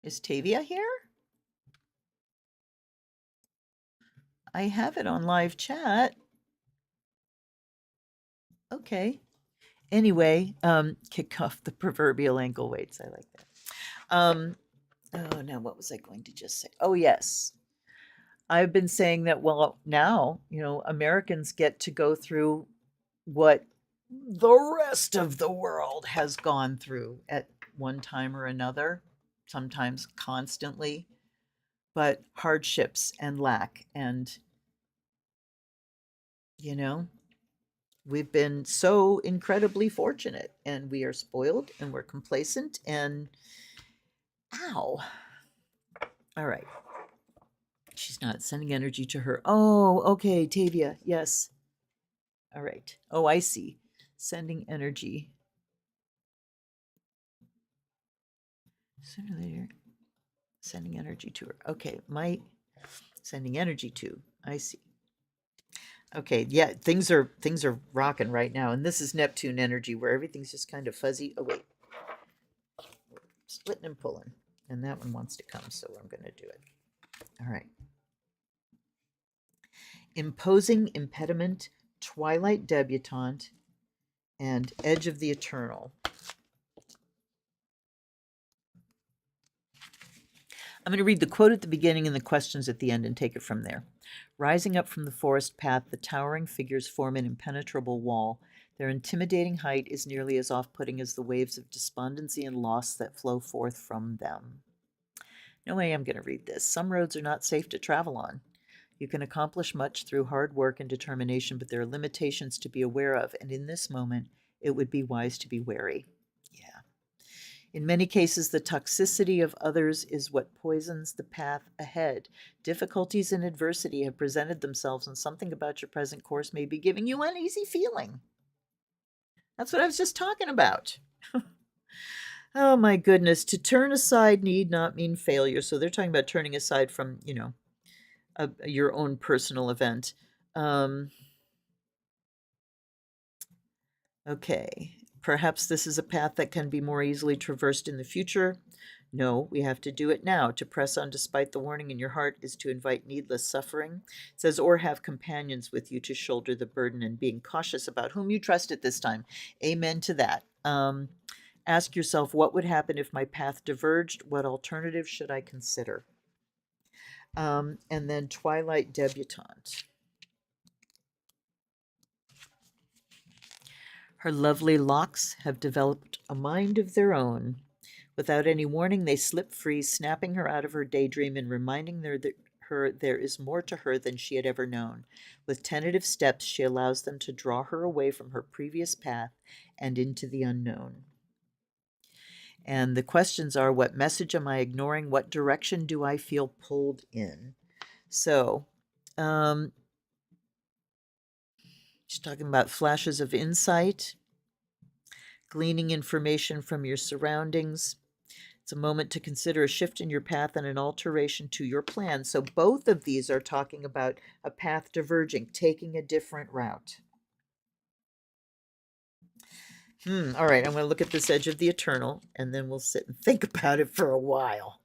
S1: Is Tavia here? I have it on live chat. Okay. Anyway, kick off the proverbial ankle weights. I like that. Oh, now what was I going to just say? Oh, yes. I've been saying that, well, now, Americans get to go through what the rest of the world has gone through at one time or another, sometimes constantly, but hardships and lack. And, we've been so incredibly fortunate, and we are spoiled and we're complacent and ow. All right. She's not sending energy to her. Oh, okay, Tavia. Yes. All right. Oh, I see. Sending energy. Sooner or later, sending energy to her. Okay, my sending energy to. I see. Okay, yeah, things are rocking right now, and this is Neptune energy where everything's just kind of fuzzy. Oh wait, splitting and pulling, and that one wants to come, so I'm going to do it. All right. Imposing impediment, twilight debutante, and edge of the eternal. I'm going to read the quote at the beginning and the questions at the end and take it from there. Rising up from the forest path, the towering figures form an impenetrable wall. Their intimidating height is nearly as off-putting as the waves of despondency and loss that flow forth from them. No way I'm going to read this. Some roads are not safe to travel on. You can accomplish much through hard work and determination, but there are limitations to be aware of, and in this moment, it would be wise to be wary. Yeah. In many cases, the toxicity of others is what poisons the path ahead. Difficulties and adversity have presented themselves, and something about your present course may be giving you an uneasy feeling. That's what I was just talking about. Oh my goodness. To turn aside need not mean failure. So they're talking about turning aside from, your own personal event. Okay. Perhaps this is a path that can be more easily traversed in the future. No, we have to do it now. To press on despite the warning in your heart is to invite needless suffering. It says, or have companions with you to shoulder the burden, and being cautious about whom you trust at this time. Amen to that. Ask yourself, what would happen if my path diverged? What alternative should I consider? And then Twilight Debutante. Her lovely locks have developed a mind of their own. Without any warning, they slip free, snapping her out of her daydream and reminding her there is more to her than she had ever known. With tentative steps, she allows them to draw her away from her previous path and into the unknown. And the questions are, what message am I ignoring? What direction do I feel pulled in? So, she's talking about flashes of insight, gleaning information from your surroundings. It's a moment to consider a shift in your path and an alteration to your plan. So both of these are talking about a path diverging, taking a different route. All right, I'm going to look at this edge of the eternal, and then we'll sit and think about it for a while.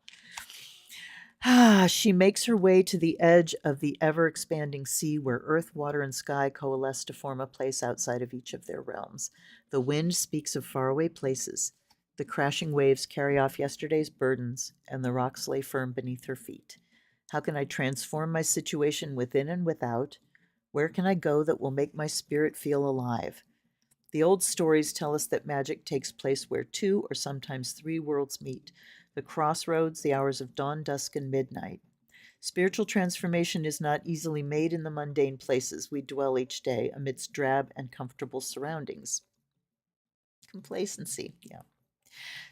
S1: She makes her way to the edge of the ever expanding sea where earth, water, and sky coalesce to form a place outside of each of their realms. The wind speaks of faraway places. The crashing waves carry off yesterday's burdens, and the rocks lay firm beneath her feet. How can I transform my situation within and without? Where can I go that will make my spirit feel alive? The old stories tell us that magic takes place where two or sometimes three worlds meet, the crossroads, the hours of dawn, dusk, and midnight. Spiritual transformation is not easily made in the mundane places we dwell each day amidst drab and comfortable surroundings. Complacency, yeah.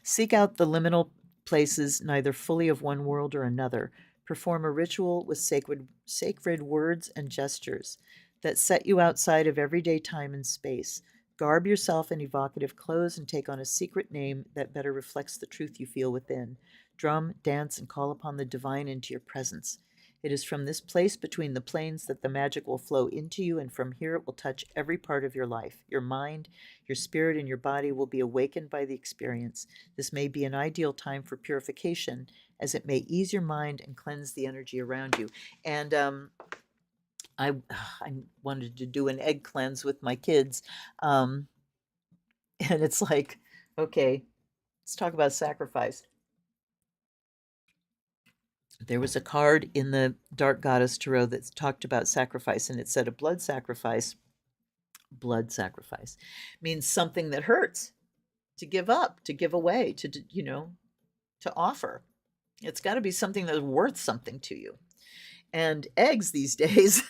S1: Seek out the liminal places, neither fully of one world or another. Perform a ritual with sacred words and gestures that set you outside of everyday time and space. Garb yourself in evocative clothes and take on a secret name that better reflects the truth you feel within. Drum, dance, and call upon the divine into your presence. It is from this place between the planes that the magic will flow into you, and from here it will touch every part of your life. Your mind, your spirit, and your body will be awakened by the experience. This may be an ideal time for purification, as it may ease your mind and cleanse the energy around you. And I, I wanted to do an egg cleanse with my kids, and it's like, okay, let's talk about sacrifice. There was a card in the Dark Goddess Tarot that talked about sacrifice, and it said a blood sacrifice means something that hurts, to give up, to give away, to offer. It's got to be something that's worth something to you. And eggs these days.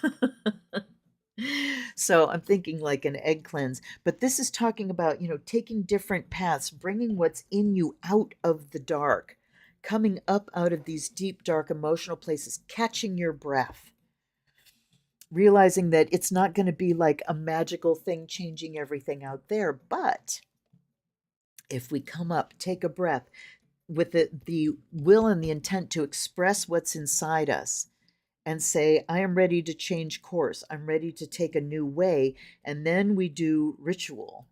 S1: So I'm thinking like an egg cleanse, but this is talking about, taking different paths, bringing what's in you out of the dark, coming up out of these deep, dark emotional places, catching your breath, realizing that it's not going to be like a magical thing changing everything out there. But if we come up, take a breath with the will and the intent to express what's inside us and say, I am ready to change course. I'm ready to take a new way. And then we do ritual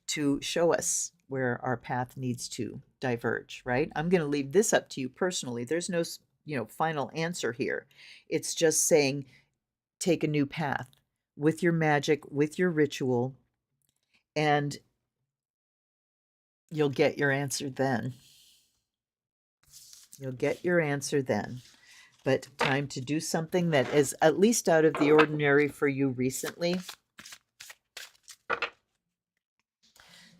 S1: to show us where our path needs to diverge, right? I'm going to leave this up to you personally. There's no, final answer here. It's just saying, take a new path with your magic, with your ritual, and you'll get your answer then. You'll get your answer then. But time to do something that is at least out of the ordinary for you recently,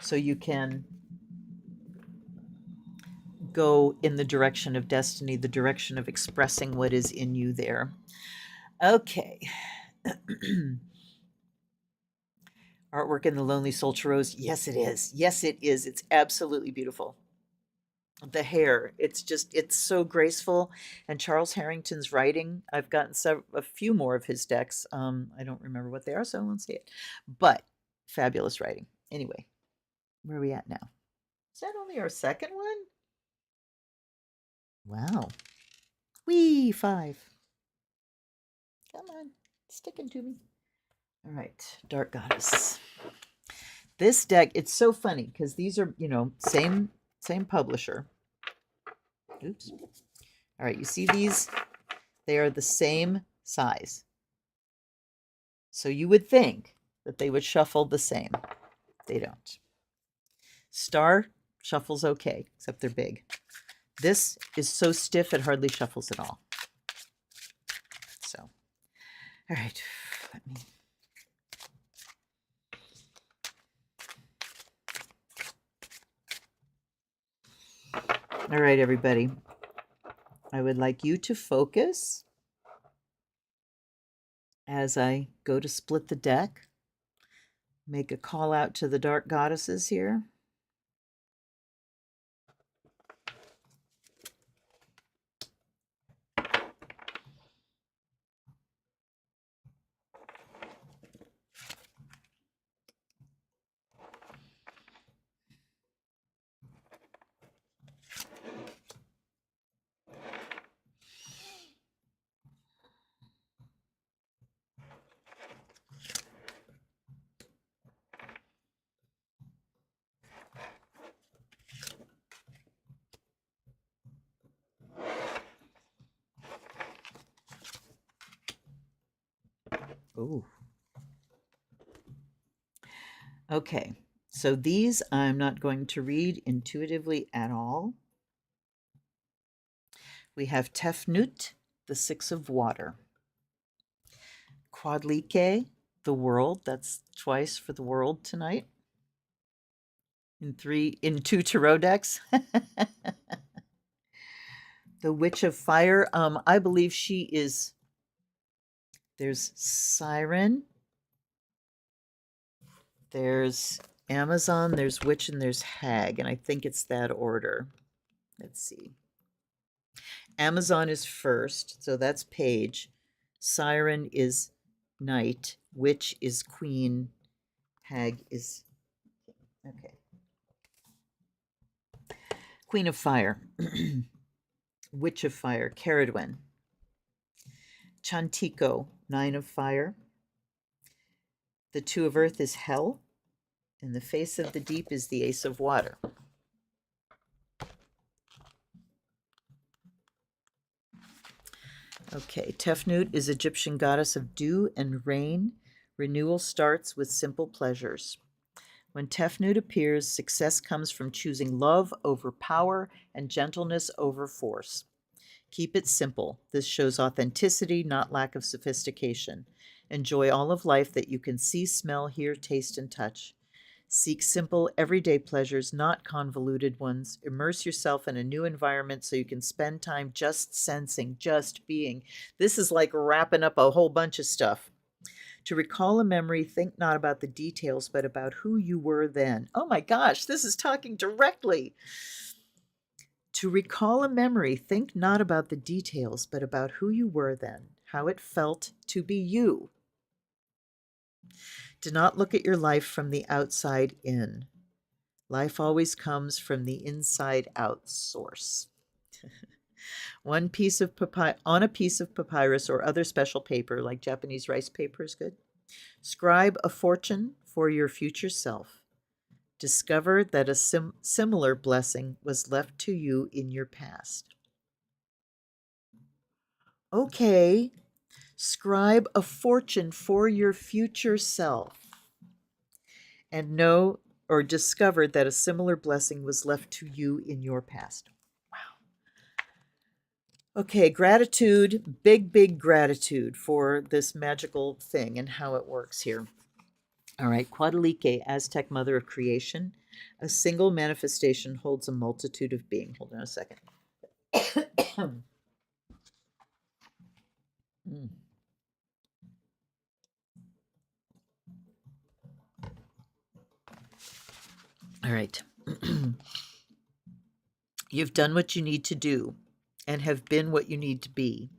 S1: so you can go in the direction of destiny, the direction of expressing what is in you there. Okay. Artwork in the Lonely Soul Tarot. Yes, it is. Yes, it is. It's absolutely beautiful. The hair, it's so graceful. And Charles Harrington's writing, I've gotten a few more of his decks. I don't remember what they are, so I won't say it. But fabulous writing. Anyway, where are we at now? Is that only our second one? Wow. Wee, 5. Come on, sticking to me. All right, Dark Goddess. This deck, it's so funny because these are, same publisher. Oops. All right, you see these? They are the same size. So you would think that they would shuffle the same. They don't. Star shuffles okay, except they're big. This is so stiff it hardly shuffles at all. So, all right. Let me... All right, everybody. I would like you to focus as I go to split the deck. Make a call out to the Dark Goddesses here. Oh, okay. So these I'm not going to read intuitively at all. We have Tefnut, the Six of Water. Quadlike, the World. That's twice for the World tonight. In two tarot decks. The Witch of Fire. I believe she is. There's Siren. There's Amazon. There's Witch, and there's Hag, and I think it's that order. Let's see. Amazon is first, so that's Page. Siren is Knight. Witch is Queen. Hag is okay. Queen of Fire. Witch of Fire. Caradwen. Chantico, Nine of Fire. The Two of Earth is Hell, and the Face of the Deep is the Ace of Water. Okay, Tefnut is Egyptian goddess of dew and rain. Renewal starts with simple pleasures. When Tefnut appears, success comes from choosing love over power and gentleness over force. Keep it simple. This shows authenticity, not lack of sophistication. Enjoy all of life that you can see, smell, hear, taste, and touch. Seek simple, everyday pleasures, not convoluted ones. Immerse yourself in a new environment so you can spend time just sensing, just being. This is like wrapping up a whole bunch of stuff. To recall a memory, think not about the details, but about who you were then. Oh my gosh, this is talking directly. To recall a memory, think not about the details, but about who you were then, how it felt to be you. Do not look at your life from the outside in. Life always comes from the inside out source. On a piece of papyrus or other special paper, like Japanese rice paper is good, scribe a fortune for your future self. Discover that a similar blessing was left to you in your past. Okay, scribe a fortune for your future self and know or discover that a similar blessing was left to you in your past. Wow. Okay, gratitude, big gratitude for this magical thing and how it works here. All right, Quadlike, Aztec mother of creation. A single manifestation holds a multitude of being. Hold on a second. Mm. All right. You've done what you need to do and have been what you need to be.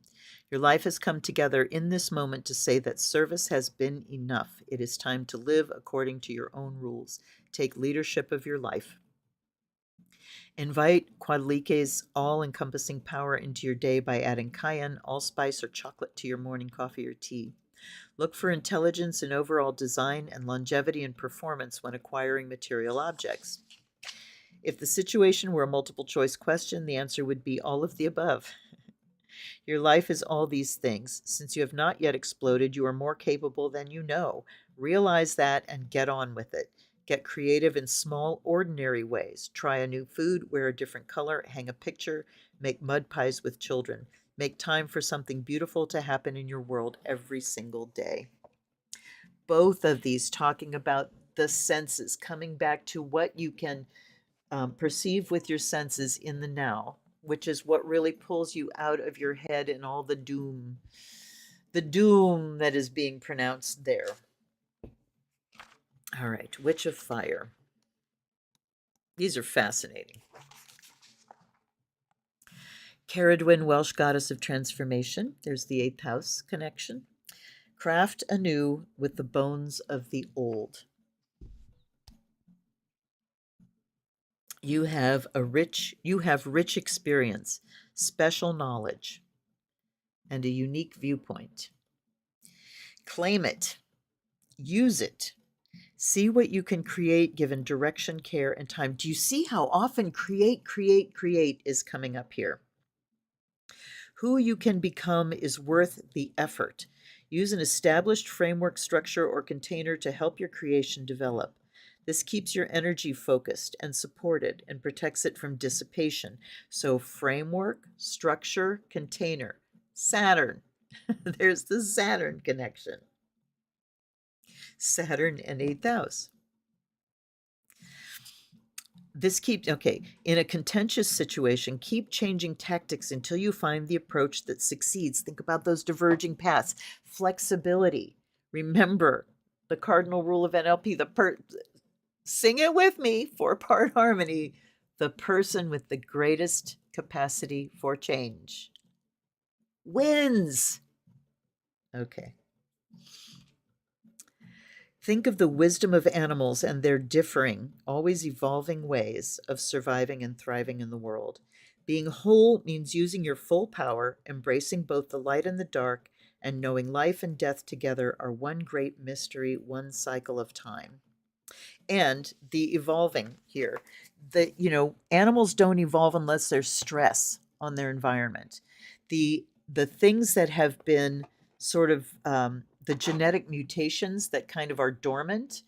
S1: Your life has come together in this moment to say that service has been enough. It is time to live according to your own rules. Take leadership of your life. Invite Quadlike's all-encompassing power into your day by adding cayenne, allspice, or chocolate to your morning coffee or tea. Look for intelligence in overall design and longevity in performance when acquiring material objects. If the situation were a multiple choice question, the answer would be all of the above. Your life is all these things. Since you have not yet exploded, you are more capable than you know. Realize that and get on with it. Get creative in small, ordinary ways. Try a new food, wear a different color, hang a picture, make mud pies with children. Make time for something beautiful to happen in your world every single day. Both of these talking about the senses, coming back to what you can perceive with your senses in the now, which is what really pulls you out of your head and all the doom that is being pronounced there. All right, Witch of Fire. These are fascinating. Caradwen, Welsh goddess of transformation. There's the 8th house connection. Craft anew with the bones of the old. You have rich experience, special knowledge, and a unique viewpoint. Claim it. Use it. See what you can create given direction, care, and time. Do you see how often create is coming up here? Who you can become is worth the effort. Use an established framework, structure, or container to help your creation develop. This keeps your energy focused and supported and protects it from dissipation. So, framework, structure, container. Saturn. There's the Saturn connection. Saturn and 8th house. This keeps, okay, in a contentious situation, keep changing tactics until you find the approach that succeeds. Think about those diverging paths. Flexibility. Remember the cardinal rule of NLP, sing it with me, 4-part harmony, the person with the greatest capacity for change wins. Okay. Think of the wisdom of animals and their differing, always evolving ways of surviving and thriving in the world. Being whole means using your full power, embracing both the light and the dark, and knowing life and death together are one great mystery, one cycle of time. And the evolving here, animals don't evolve unless there's stress on their environment. The things that have been sort of the genetic mutations that kind of are dormant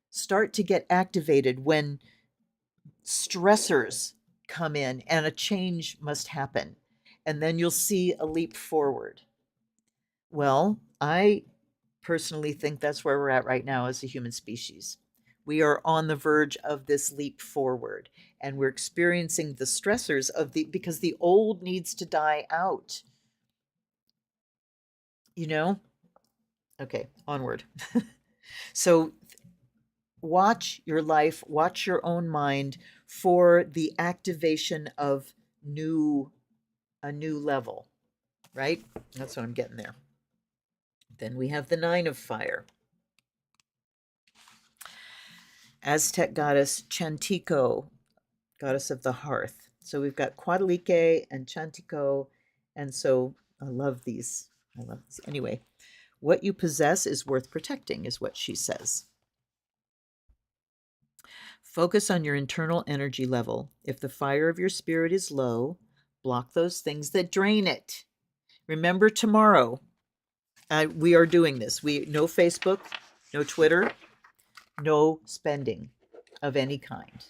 S1: start to get activated when stressors come in and a change must happen. And then you'll see a leap forward. Well, I personally think that's where we're at right now as a human species. We are on the verge of this leap forward, and we're experiencing the stressors of because the old needs to die out. Okay, onward. So watch your life, watch your own mind for the activation of a new level, right? That's what I'm getting there. Then we have the 9 of fire. Aztec goddess Chantico, goddess of the hearth. So we've got Quadalique and Chantico, and so I love these. Anyway, what you possess is worth protecting, is what she says. Focus on your internal energy level. If the fire of your spirit is low, block those things that drain it. Remember, tomorrow, we are doing this. No Facebook, no Twitter, no spending of any kind.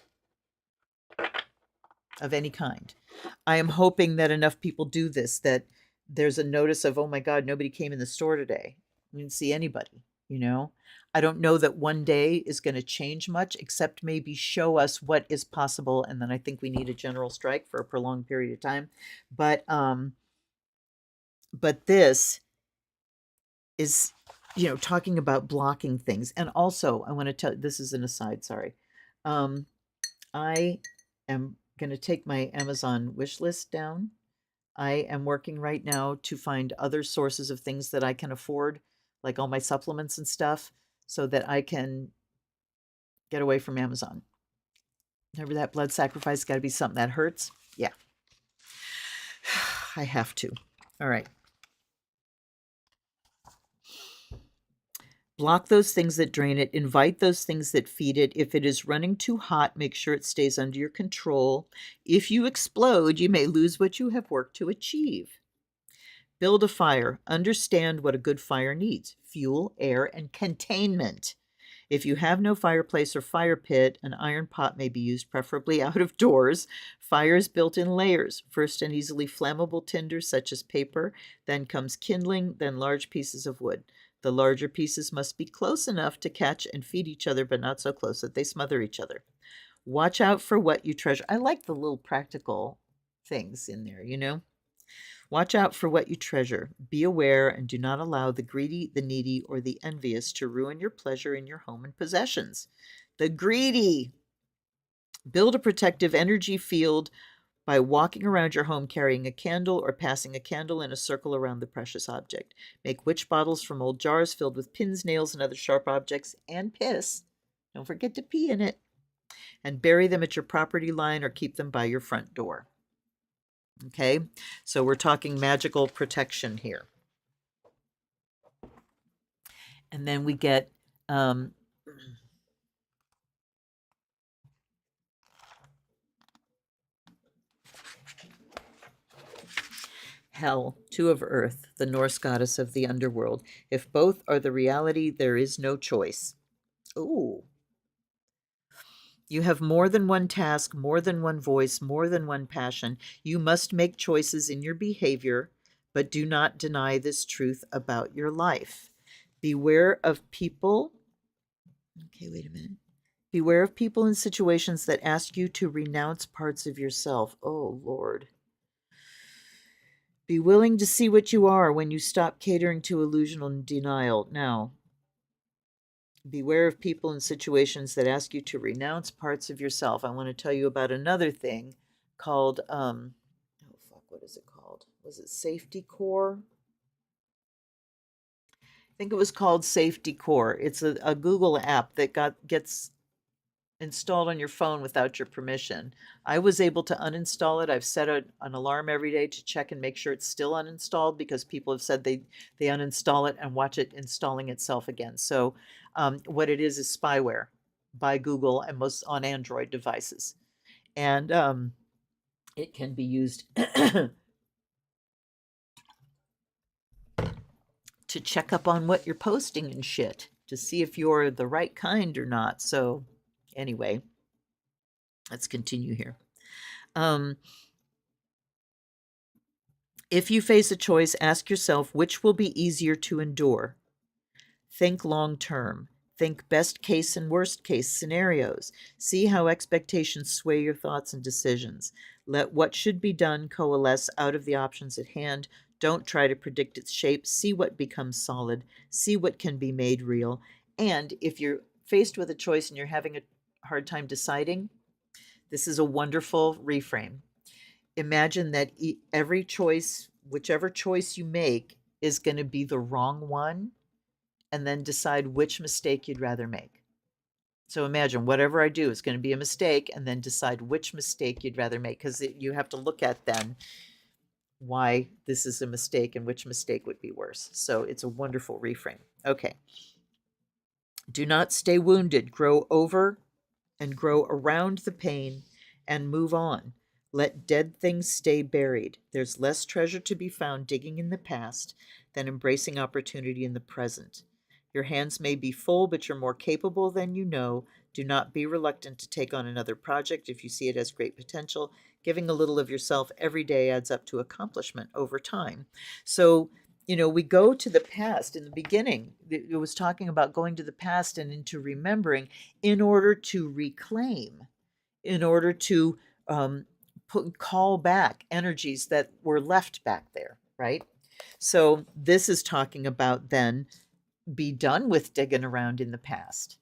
S1: I am hoping that enough people do this, that there's a notice of, oh my God, nobody came in the store today. I didn't see anybody, I don't know that one day is going to change much, except maybe show us what is possible. And then I think we need a general strike for a prolonged period of time. But this is, talking about blocking things. And also, I want to tell, this is an aside, sorry. I am going to take my Amazon wish list down. I am working right now to find other sources of things that I can afford, like all my supplements and stuff, so that I can get away from Amazon. Remember that blood sacrifice got to be something that hurts? Yeah. I have to. All right. Block those things that drain it. Invite those things that feed it. If it is running too hot, make sure it stays under your control. If you explode, you may lose what you have worked to achieve. Build a fire. Understand what a good fire needs: fuel, air, and containment. If you have no fireplace or fire pit, an iron pot may be used, preferably out of doors. Fire is built in layers. First, an easily flammable tinder, such as paper. Then comes kindling, then large pieces of wood. The larger pieces must be close enough to catch and feed each other, but not so close that they smother each other. Watch out for what you treasure. I like the little practical things in there, Watch out for what you treasure. Be aware and do not allow the greedy, the needy, or the envious to ruin your pleasure in your home and possessions. The greedy. Build a protective energy field by walking around your home carrying a candle or passing a candle in a circle around the precious object. Make witch bottles from old jars filled with pins, nails, and other sharp objects, and piss. Don't forget to pee in it. And bury them at your property line or keep them by your front door. Okay, so we're talking magical protection here. And then we get Hel, two of earth, the Norse goddess of the underworld. If both are the reality, there is no choice. Ooh. You have more than one task, more than one voice, more than one passion. You must make choices in your behavior, but do not deny this truth about your life. Beware of people. Okay, wait a minute. Beware of people in situations that ask you to renounce parts of yourself. Oh, Lord. Be willing to see what you are when you stop catering to illusional denial. Now, beware of people in situations that ask you to renounce parts of yourself. I want to tell you about another thing called, oh fuck, what is it called? Was it Safety Core? I think it was called Safety Core. It's a Google app that gets installed on your phone without your permission. I was able to uninstall it. I've set an alarm every day to check and make sure it's still uninstalled because people have said they uninstall it and watch it installing itself again. So what it is spyware by Google and most on Android devices. And it can be used to check up on what you're posting and shit to see if you're the right kind or not. So anyway, let's continue here. If you face a choice, ask yourself which will be easier to endure. Think long term. Think best case and worst case scenarios. See how expectations sway your thoughts and decisions. Let what should be done coalesce out of the options at hand. Don't try to predict its shape. See what becomes solid. See what can be made real. And if you're faced with a choice and you're having a hard time deciding, this is a wonderful reframe. Imagine that every choice, whichever choice you make, is going to be the wrong one, and then decide which mistake you'd rather make. So imagine whatever I do is going to be a mistake, and then decide which mistake you'd rather make, because you have to look at then why this is a mistake and which mistake would be worse. So it's a wonderful reframe. Okay. Do not stay wounded. Grow over and grow around the pain and move on. Let dead things stay buried. There's less treasure to be found digging in the past than embracing opportunity in the present. Your hands may be full, but you're more capable than you know. Do not be reluctant to take on another project if you see it as great potential. Giving a little of yourself every day adds up to accomplishment over time. So, we go to the past. In the beginning, it was talking about going to the past and into remembering in order to reclaim, in order to call back energies that were left back there, right? So this is talking about then be done with digging around in the past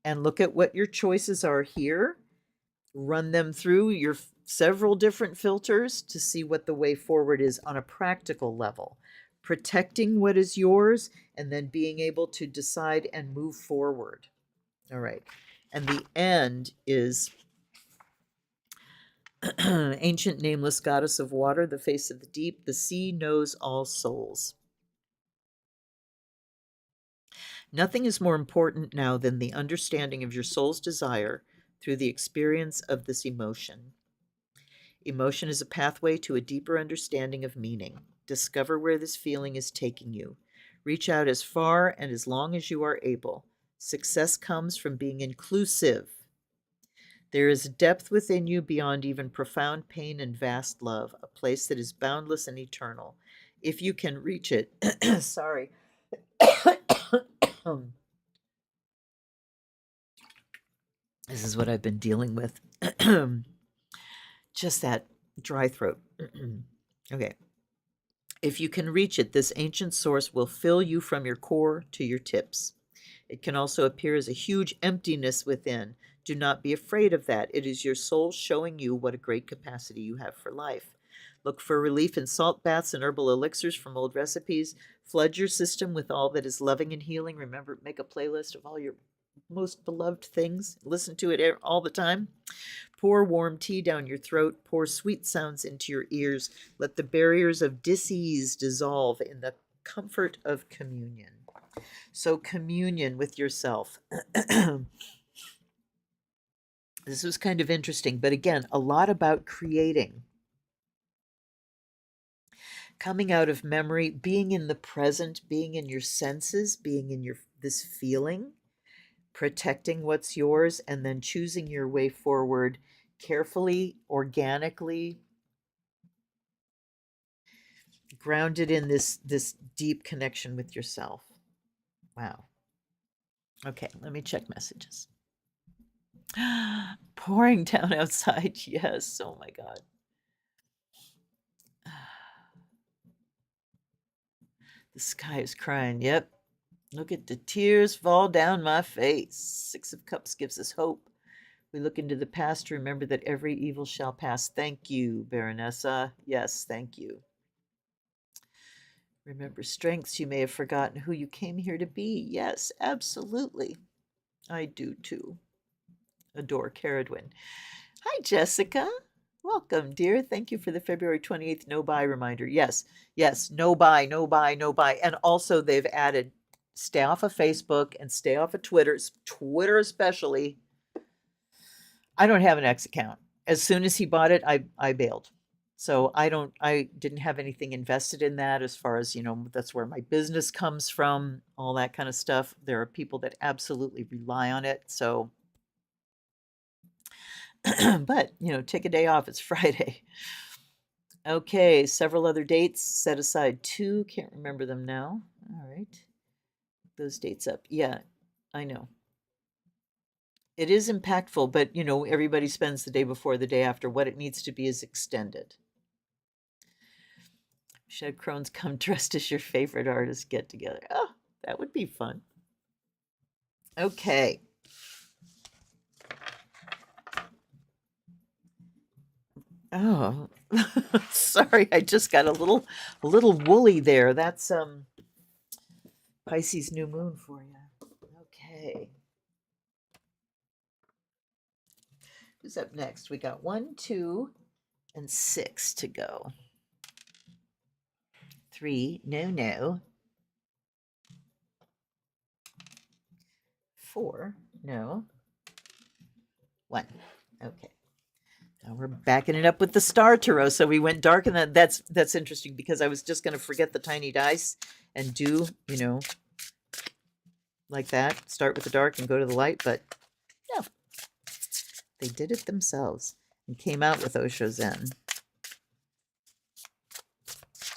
S1: and look at what your choices are here. Run them through your several different filters to see what the way forward is on a practical level. Protecting what is yours and then being able to decide and move forward. All right. And the end is ancient nameless goddess of water, the face of the deep. The sea knows all souls. Nothing is more important now than the understanding of your soul's desire through the experience of this emotion. Emotion is a pathway to a deeper understanding of meaning. Discover where this feeling is taking you. Reach out as far and as long as you are able. Success comes from being inclusive. There is a depth within you beyond even profound pain and vast love, a place that is boundless and eternal. If you can reach it, sorry. This is what I've been dealing with. Just that dry throat. Okay. If you can reach it, this ancient source will fill you from your core to your tips. It can also appear as a huge emptiness within. Do not be afraid of that. It is your soul showing you what a great capacity you have for life. Look for relief in salt baths and herbal elixirs from old recipes. Flood your system with all that is loving and healing. Remember, make a playlist of all your most beloved things. Listen to it all the time. Pour warm tea down your throat. Pour sweet sounds into your ears. Let the barriers of dis-ease dissolve in the comfort of communion. So communion with yourself. This was kind of interesting, but again, a lot about creating. coming out of memory, being in the present, being in your senses, being in your this feeling, protecting what's yours, and then choosing your way forward carefully, organically, grounded in this deep connection with yourself. Wow. Okay, let me check messages. Pouring down outside. Yes. Oh my God. The sky is crying. Yep. Look at the tears fall down my face. Six of Cups gives us hope. We look into the past to remember that every evil shall pass. Thank you, Baronessa. Yes, thank you. Remember strengths. You may have forgotten who you came here to be. Yes, absolutely. I do too. Adore Caradwin. Hi, Jessica. Welcome, dear. Thank you for the February 28th no buy reminder. Yes, yes, no buy, no buy, no buy. And also, they've added stay off of Facebook and stay off of Twitter, Twitter especially. I don't have an X account. As soon as he bought it, I bailed. So I didn't have anything invested in that as far as, that's where my business comes from, all that kind of stuff. There are people that absolutely rely on it. So, but, take a day off. It's Friday. Okay, several other dates. Set aside 2. Can't remember them now. All right. Those dates up. Yeah, I know. It is impactful, but, everybody spends the day before, the day after. What it needs to be is extended. Shed Crones come dressed as your favorite artist get together. Oh, that would be fun. Okay. Oh, sorry, I just got a little woolly there. That's Pisces new moon for you. Okay. Who's up next? We got 1, 2, and 6 to go. 3, no. 4, no. 1. Okay. Now we're backing it up with the star tarot. So we went dark, and that's interesting because I was just going to forget the tiny dice and do, like that. Start with the dark and go to the light, but no. They did it themselves and came out with Osho Zen.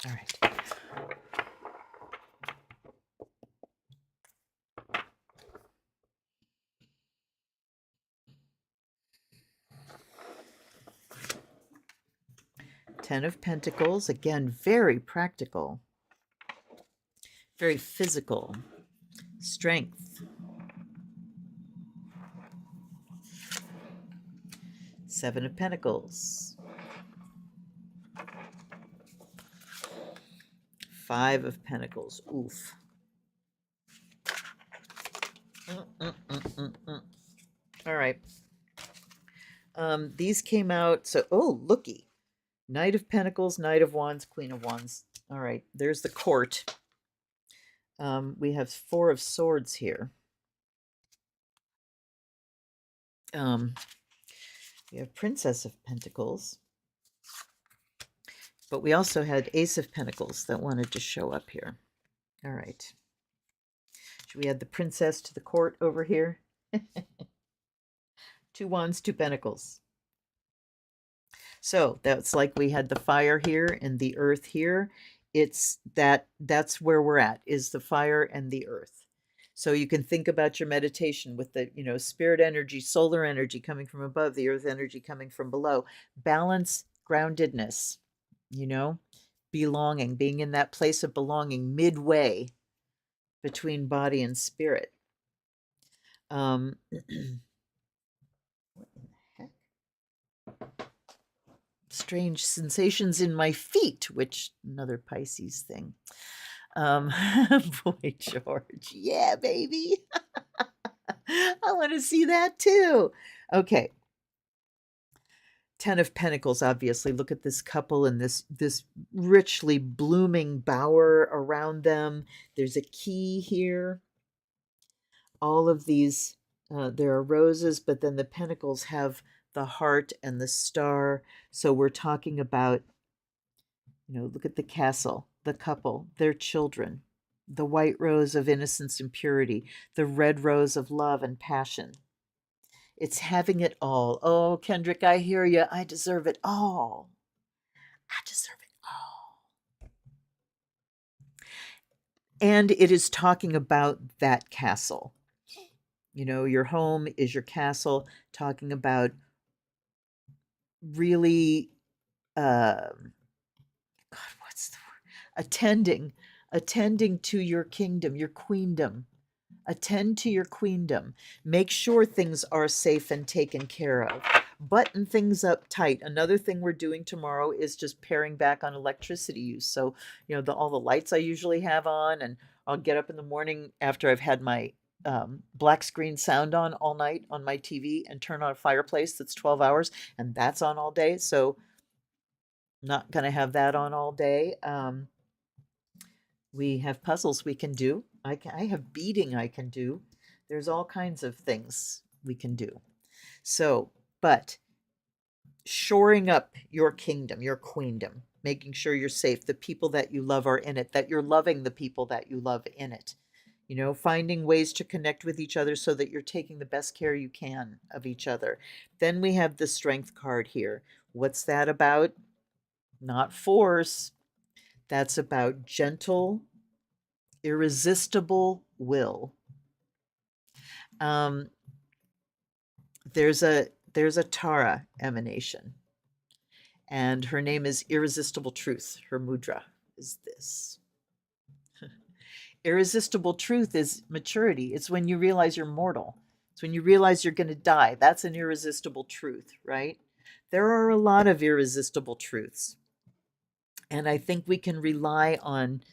S1: All right. Ten of Pentacles, again, very practical, very physical, strength. 7 of Pentacles. 5 of Pentacles. Oof. All right. These came out. So, looky. Knight of Pentacles, Knight of Wands, Queen of Wands. All right. There's the court. We have 4 of Swords here. We have Princess of Pentacles. But we also had Ace of Pentacles that wanted to show up here. All right. Should we add the Princess to the court over here? 2 Wands, 2 Pentacles. So that's like we had the fire here and the earth here. It's that's where we're at, is the fire and the earth. So you can think about your meditation with the, spirit energy, solar energy coming from above, the earth energy coming from below. Balance, groundedness, belonging, being in that place of belonging midway between body and spirit. What in the heck? Strange sensations in my feet, which another Pisces thing. Boy George, yeah, baby. I want to see that too. Okay. 10 of Pentacles, obviously. Look at this couple and this richly blooming bower around them. There's a key here. All of these, there are roses, but then the pentacles have the heart and the star. So we're talking about Look at the castle, the couple, their children, the white rose of innocence and purity, the red rose of love and passion. It's having it all. Oh, Kendrick, I hear you. I deserve it all. I deserve it all. And it is talking about that castle. Your home is your castle, talking about really, God, what's the word? Attending to your kingdom, your queendom. Attend to your queendom. Make sure things are safe and taken care of. Button things up tight. Another thing we're doing tomorrow is just paring back on electricity use. So, all the lights I usually have on, and I'll get up in the morning after I've had my black screen sound on all night on my TV and turn on a fireplace that's 12 hours, and that's on all day. So, not going to have that on all day. We have puzzles we can do. I have beading I can do. There's all kinds of things we can do. So, but shoring up your kingdom, your queendom, making sure you're safe, the people that you love are in it, that you're loving the people that you love in it. Finding ways to connect with each other so that you're taking the best care you can of each other. Then we have the strength card here. What's that about? Not force. That's about gentle, irresistible will. There's a Tara emanation, and her name is Irresistible Truth. Her mudra is this. Irresistible truth is maturity. It's when you realize you're mortal. It's when you realize you're going to die. That's an irresistible truth, right? There are a lot of irresistible truths. And I think we can rely on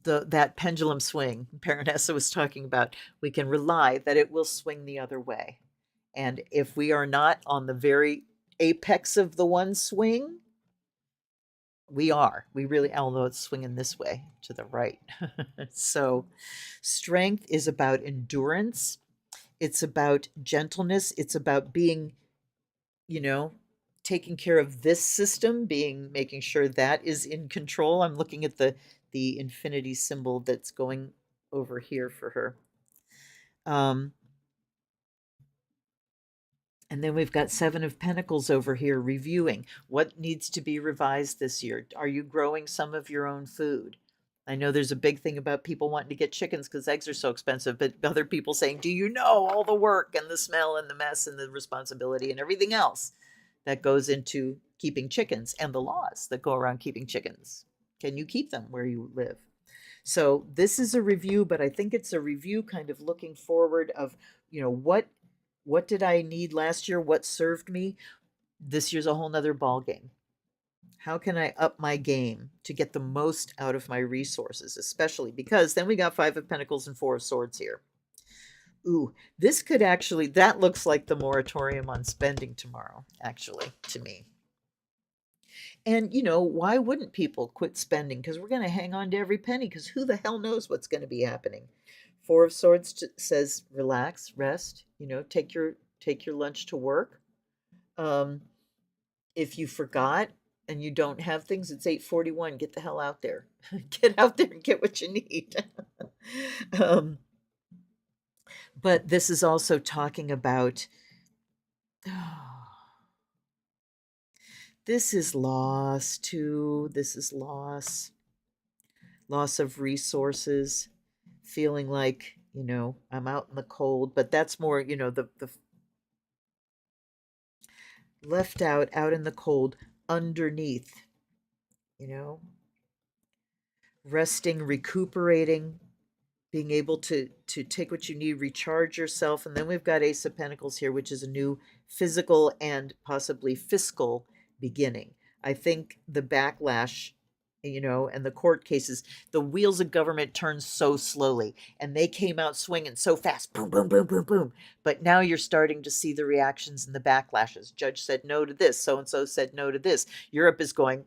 S1: that pendulum swing Paranessa was talking about. We can rely that it will swing the other way. And if we are not on the very apex of the one swing, we really, although it's swinging this way to the right. So strength is about endurance. It's about gentleness. It's about being, taking care of this system, making sure that is in control. I'm looking at the infinity symbol that's going over here for her. And then we've got Seven of Pentacles over here reviewing what needs to be revised this year. Are you growing some of your own food? I know there's a big thing about people wanting to get chickens because eggs are so expensive, but other people saying, do you know all the work and the smell and the mess and the responsibility and everything else that goes into keeping chickens and the laws that go around keeping chickens? Can you keep them where you live? So this is a review, but I think it's a review kind of looking forward of, what did I need last year? What served me? This year's a whole nother ball game. How can I up my game to get the most out of my resources, especially because then we got Five of Pentacles and Four of Swords here. Ooh, this could actually, that looks like the moratorium on spending tomorrow, actually, to me. And, why wouldn't people quit spending? Because we're going to hang on to every penny because who the hell knows what's going to be happening. Four of Swords says, relax, rest, take your lunch to work. If you forgot and you don't have things, it's 8:41. Get the hell out there. Get out there and get what you need. But this is also talking about, this is loss too. This is loss of resources, feeling like, I'm out in the cold, but that's more, the left out in the cold underneath, resting, recuperating, being able to take what you need, recharge yourself. And then we've got Ace of Pentacles here, which is a new physical and possibly fiscal beginning. I think the backlash, and the court cases, the wheels of government turn so slowly and they came out swinging so fast, boom, boom, boom, boom, boom. But now you're starting to see the reactions and the backlashes. Judge said no to this. So-and-so said no to this. Europe is going,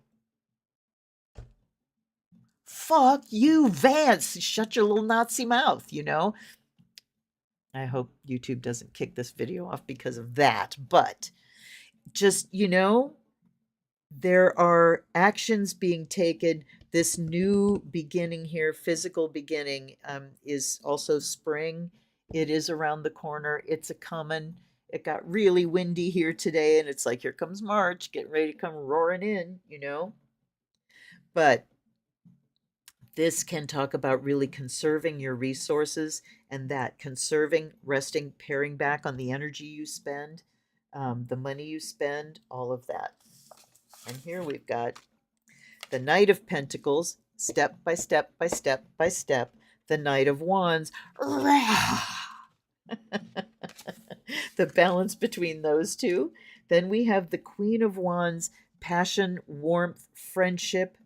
S1: fuck you, Vance, shut your little Nazi mouth, I hope YouTube doesn't kick this video off because of that. But just, There are actions being taken. This new beginning here, physical beginning, is also spring. It is around the corner. It's a coming. It got really windy here today, and it's like, here comes March, getting ready to come roaring in, you know? But this can talk about really conserving your resources, and that conserving, resting, paring back on the energy you spend, the money you spend, all of that. And here we've got the Knight of Pentacles, step by step by step by step. The Knight of Wands, the balance between those two. Then we have the Queen of Wands, passion, warmth, friendship,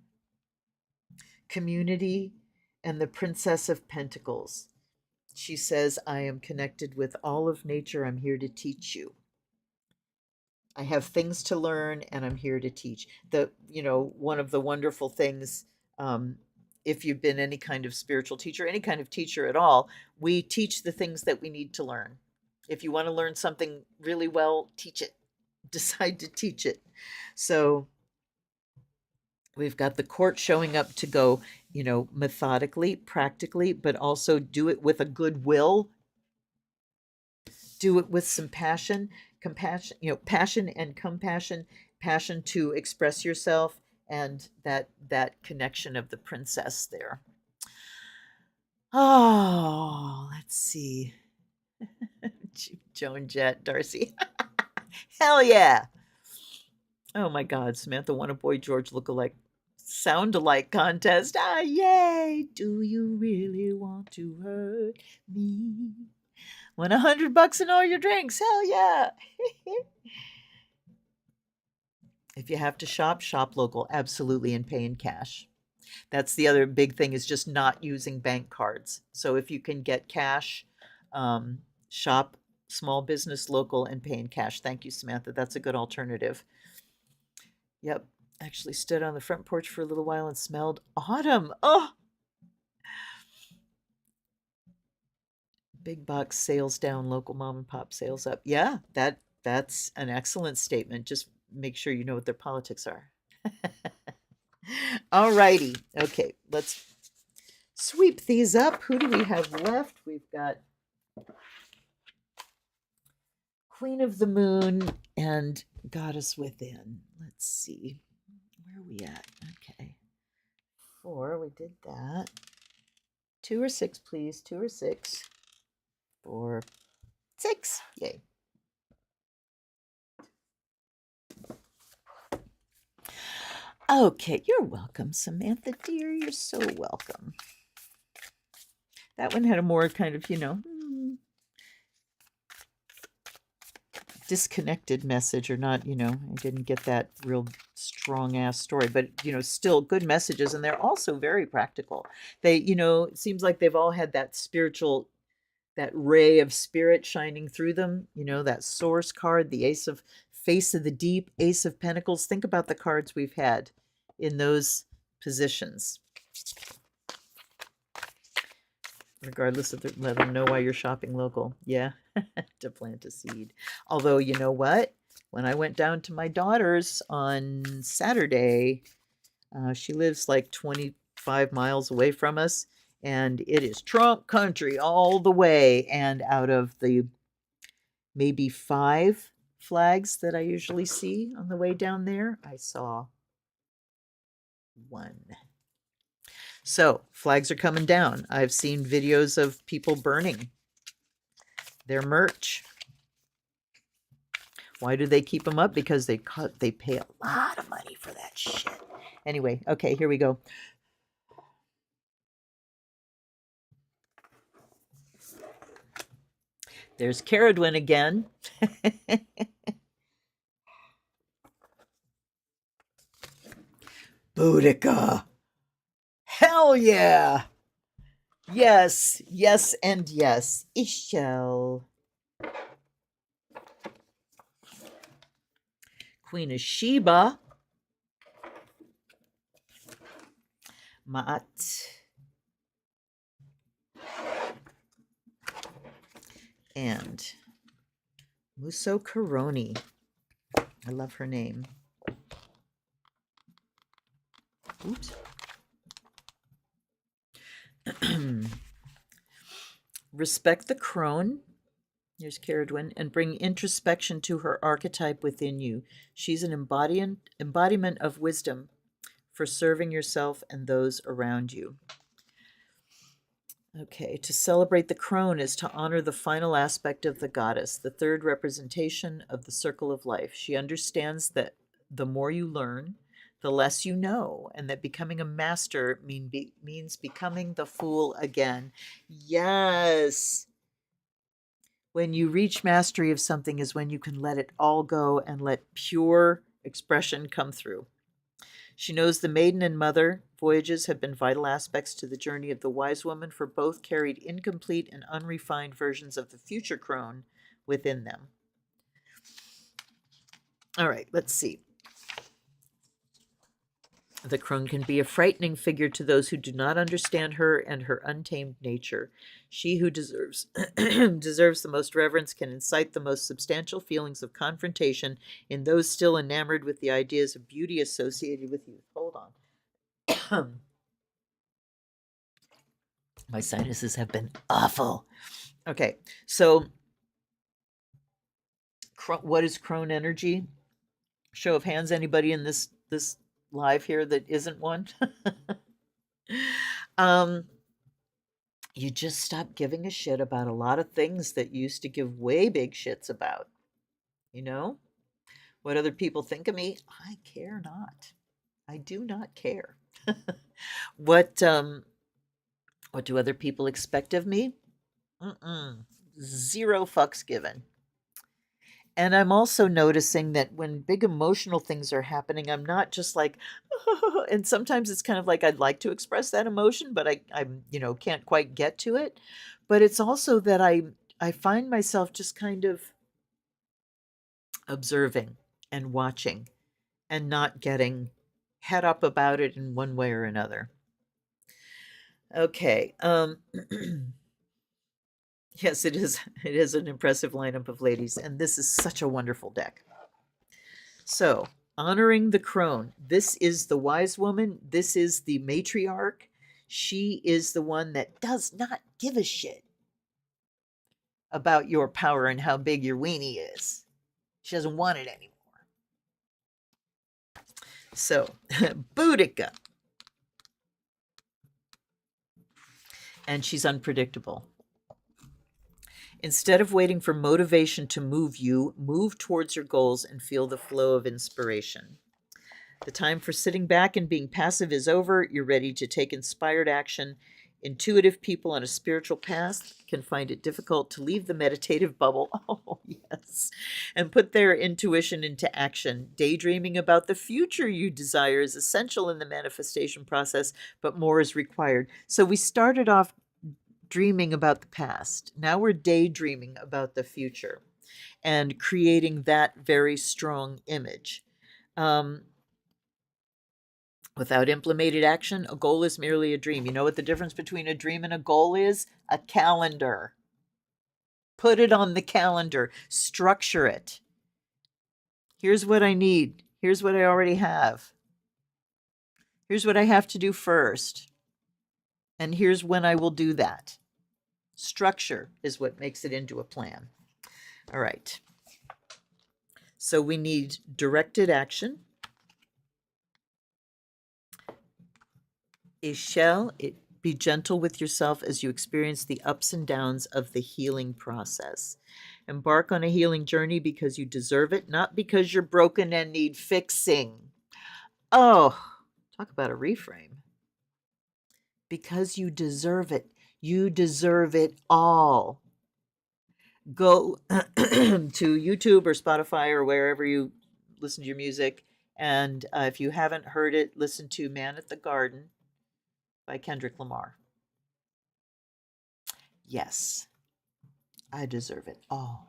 S1: community, and the Princess of Pentacles. She says, I am connected with all of nature. I'm here to teach you. I have things to learn and I'm here to teach. One of the wonderful things, if you've been any kind of spiritual teacher, any kind of teacher at all, we teach the things that we need to learn. If you want to learn something really well, teach it. Decide to teach it. So we've got the court showing up to go, methodically, practically, but also do it with a good will. Do it with some passion, compassion, passion and compassion, passion to express yourself, and that connection of the princess there. Oh, let's see. Joan Jett, Darcy. Hell yeah. Oh my God, Samantha won a Boy George look-alike, sound-alike contest. Ah, yay! Do you really want to hurt me? Win $100 and all your drinks. Hell yeah! If you have to shop local, absolutely, and pay in cash. That's the other big thing, is just not using bank cards. So if you can get cash, shop small business local and pay in cash. Thank you, Samantha. That's a good alternative. Yep. Actually stood on the front porch for a little while and smelled autumn. Oh! Big box sales down, local mom and pop sales up. Yeah, that's an excellent statement. Just make sure you know what their politics are. All righty. Okay, let's sweep these up. Who do we have left? We've got Queen of the Moon and Goddess Within. Let's see. Where are we at? Okay. 4, we did that. 2 or 6, please. 2 or 6. 4, 6. Yay. Okay, you're welcome, Samantha dear. You're so welcome. That one had a more kind of, disconnected message, or not, I didn't get that real strong ass story, but still good messages, and they're also very practical. They, it seems like they've all had that spiritual, that ray of spirit shining through them, that source card, the Face of the Deep, Ace of Pentacles. Think about the cards we've had in those positions. Regardless of let them know why you're shopping local. Yeah, to plant a seed. Although, you know what? When I went down to my daughter's on Saturday, she lives like 25 miles away from us, and it is Trump country all the way. And out of the maybe 5 flags that I usually see on the way down there, I saw 1. So flags are coming down. I've seen videos of people burning their merch. Why do they keep them up? Because they pay a lot of money for that shit. Anyway, okay, here we go. There's Caradwin again. Boudica. Hell yeah. Yes, yes, and yes. Ishel. Queen of Sheba. Ma'at. And Muso Caroni. I love her name. Oops. Respect the crone. Here's Caradwin, and bring introspection to her archetype within you. She's an embodiment of wisdom for serving yourself and those around you. Okay, to celebrate the crone is to honor the final aspect of the goddess, the third representation of the circle of life. She understands that the more you learn, the less you know, and that becoming a master means becoming the fool again. Yes. When you reach mastery of something is when you can let it all go and let pure expression come through. She knows the maiden and mother voyages have been vital aspects to the journey of the wise woman, for both carried incomplete and unrefined versions of the future crone within them. All right, let's see. The crone can be a frightening figure to those who do not understand her and her untamed nature. She who deserves deserves the most reverence can incite the most substantial feelings of confrontation in those still enamored with the ideas of beauty associated with youth. Hold on. My sinuses have been awful. Okay, so what is crone energy? Show of hands, anybody in this live here that isn't one? You just stop giving a shit about a lot of things that you used to give way big shits about. You know? What other people think of me, I care not. I do not care. What do other people expect of me? Zero fucks given. And I'm also noticing that when big emotional things are happening, I'm not just like, and sometimes it's kind of like I'd like to express that emotion, but I'm can't quite get to it. But it's also that I find myself just kind of observing and watching and not getting head up about it in one way or another. Okay. Yes, it is. It is an impressive lineup of ladies, and this is such a wonderful deck. So, honoring the crone. This is the wise woman. This is the matriarch. She is the one that does not give a shit about your power and how big your weenie is. She doesn't want it anymore. So, Boudica. And she's unpredictable. Instead of waiting for motivation to move you, move towards your goals and feel the flow of inspiration. The time for sitting back and being passive is over. You're ready to take inspired action. Intuitive people on a spiritual path can find it difficult to leave the meditative bubble. Oh, yes. And put their intuition into action. Daydreaming about the future you desire is essential in the manifestation process, but more is required. So we started off dreaming about the past. Now we're daydreaming about the future and creating that very strong image. Without implemented action, a goal is merely a dream. You know what the difference between a dream and a goal is? A calendar. Put it on the calendar. Structure it. Here's what I need. Here's what I already have. Here's what I have to do first. And here's when I will do that. Structure is what makes it into a plan. All right. So we need directed action. Be gentle with yourself as you experience the ups and downs of the healing process. Embark on a healing journey because you deserve it, not because you're broken and need fixing. Oh, talk about a reframe. Because you deserve it. You deserve it all. Go to YouTube or Spotify or wherever you listen to your music. And if you haven't heard it, listen to Man at the Garden by Kendrick Lamar. Yes, I deserve it all.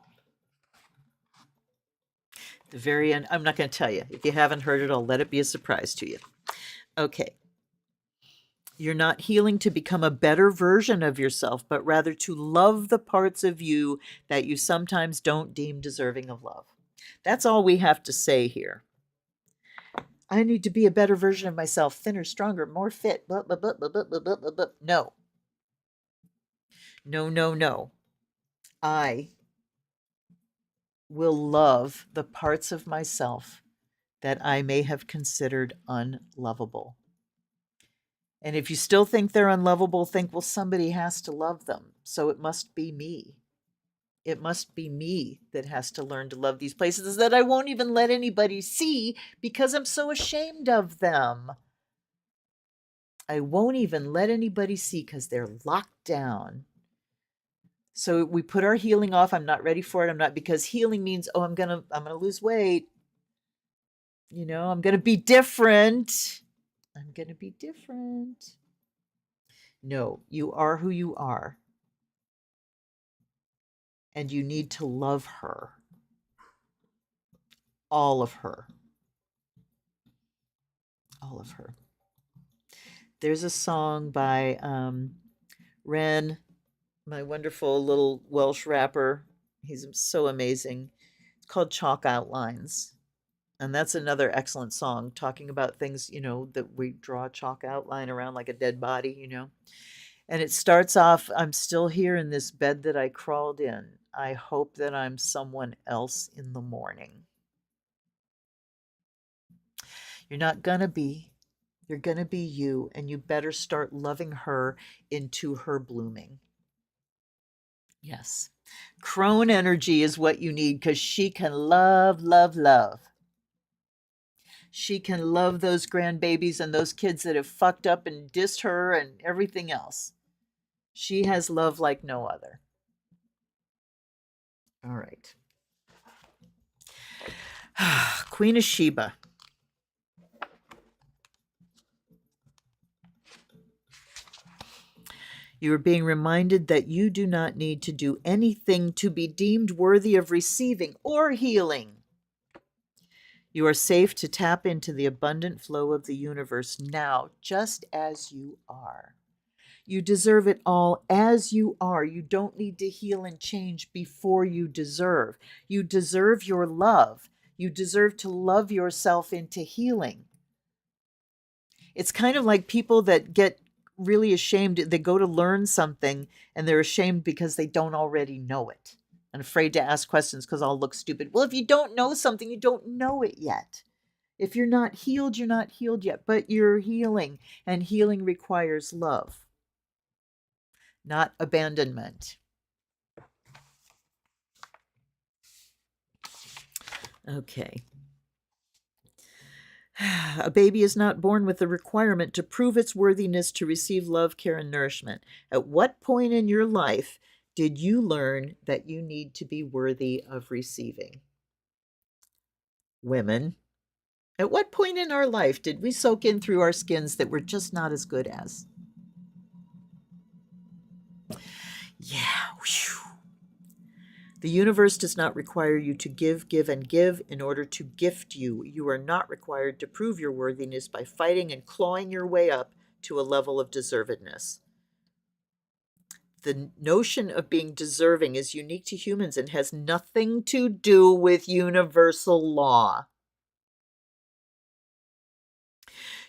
S1: The very end, I'm not going to tell you. If you haven't heard it, I'll let it be a surprise to you. Okay. You're not healing to become a better version of yourself, but rather to love the parts of you that you sometimes don't deem deserving of love. That's all we have to say here. I need to be a better version of myself, thinner, stronger, more fit. Blah, blah, blah, blah, blah, blah, blah, blah, blah. No. No, no, no. I will love the parts of myself that I may have considered unlovable. And if you still think they're unlovable, think, well, somebody has to love them. So it must be me. It must be me that has to learn to love these places that I won't even let anybody see because I'm so ashamed of them. I won't even let anybody see because they're locked down. So we put our healing off. I'm not ready for it. I'm not, because healing means, oh, I'm gonna lose weight. You know, I'm gonna be different. I'm gonna be different. No, you are who you are. And you need to love her. All of her. All of her. There's a song by Ren, my wonderful little Welsh rapper. He's so amazing. It's called Chalk Outlines. And that's another excellent song, talking about things, you know, that we draw a chalk outline around like a dead body, you know. And it starts off, I'm still here in this bed that I crawled in. I hope that I'm someone else in the morning. You're not gonna be. You're gonna be you, and you better start loving her into her blooming. Yes. Crone energy is what you need, because she can love, love, love. She can love those grandbabies and those kids that have fucked up and dissed her and everything else. She has love like no other. All right. Queen of Sheba. You are being reminded that you do not need to do anything to be deemed worthy of receiving or healing. You are safe to tap into the abundant flow of the universe now, just as you are. You deserve it all as you are. You don't need to heal and change before you deserve. You deserve your love. You deserve to love yourself into healing. It's kind of like people that get really ashamed. They go to learn something and they're ashamed because they don't already know it and afraid to ask questions because I'll look stupid. Well, if you don't know something, you don't know it yet. If you're not healed, you're not healed yet, but you're healing, and healing requires love, not abandonment. Okay. A baby is not born with the requirement to prove its worthiness to receive love, care, and nourishment. At what point in your life did you learn that you need to be worthy of receiving? Women, at what point in our life did we soak in through our skins that we're just not as good as? Yeah. Whew. The universe does not require you to give, give, and give in order to gift you. You are not required to prove your worthiness by fighting and clawing your way up to a level of deservedness. The notion of being deserving is unique to humans and has nothing to do with universal law.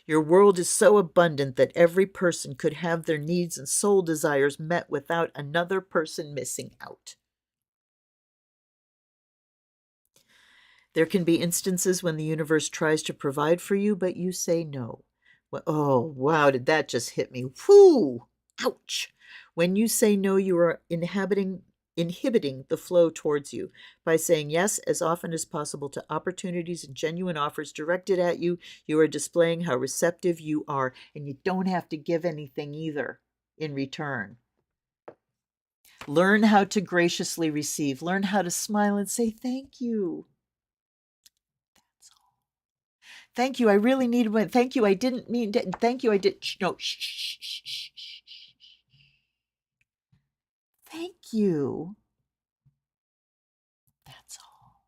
S1: Your world is so abundant that every person could have their needs and soul desires met without another person missing out. There can be instances when the universe tries to provide for you, but you say no. Well, oh, wow, did that just hit me? Whoo! Ouch! When you say no, you are inhibiting the flow towards you. By saying yes as often as possible to opportunities and genuine offers directed at you, you are displaying how receptive you are, and you don't have to give anything either in return. Learn how to graciously receive. Learn how to smile and say thank you. Thank you. I really needed one. Thank you. I didn't mean to. Thank you. I did. No. Shh, shh, shh, shh, shh. Thank you. That's all.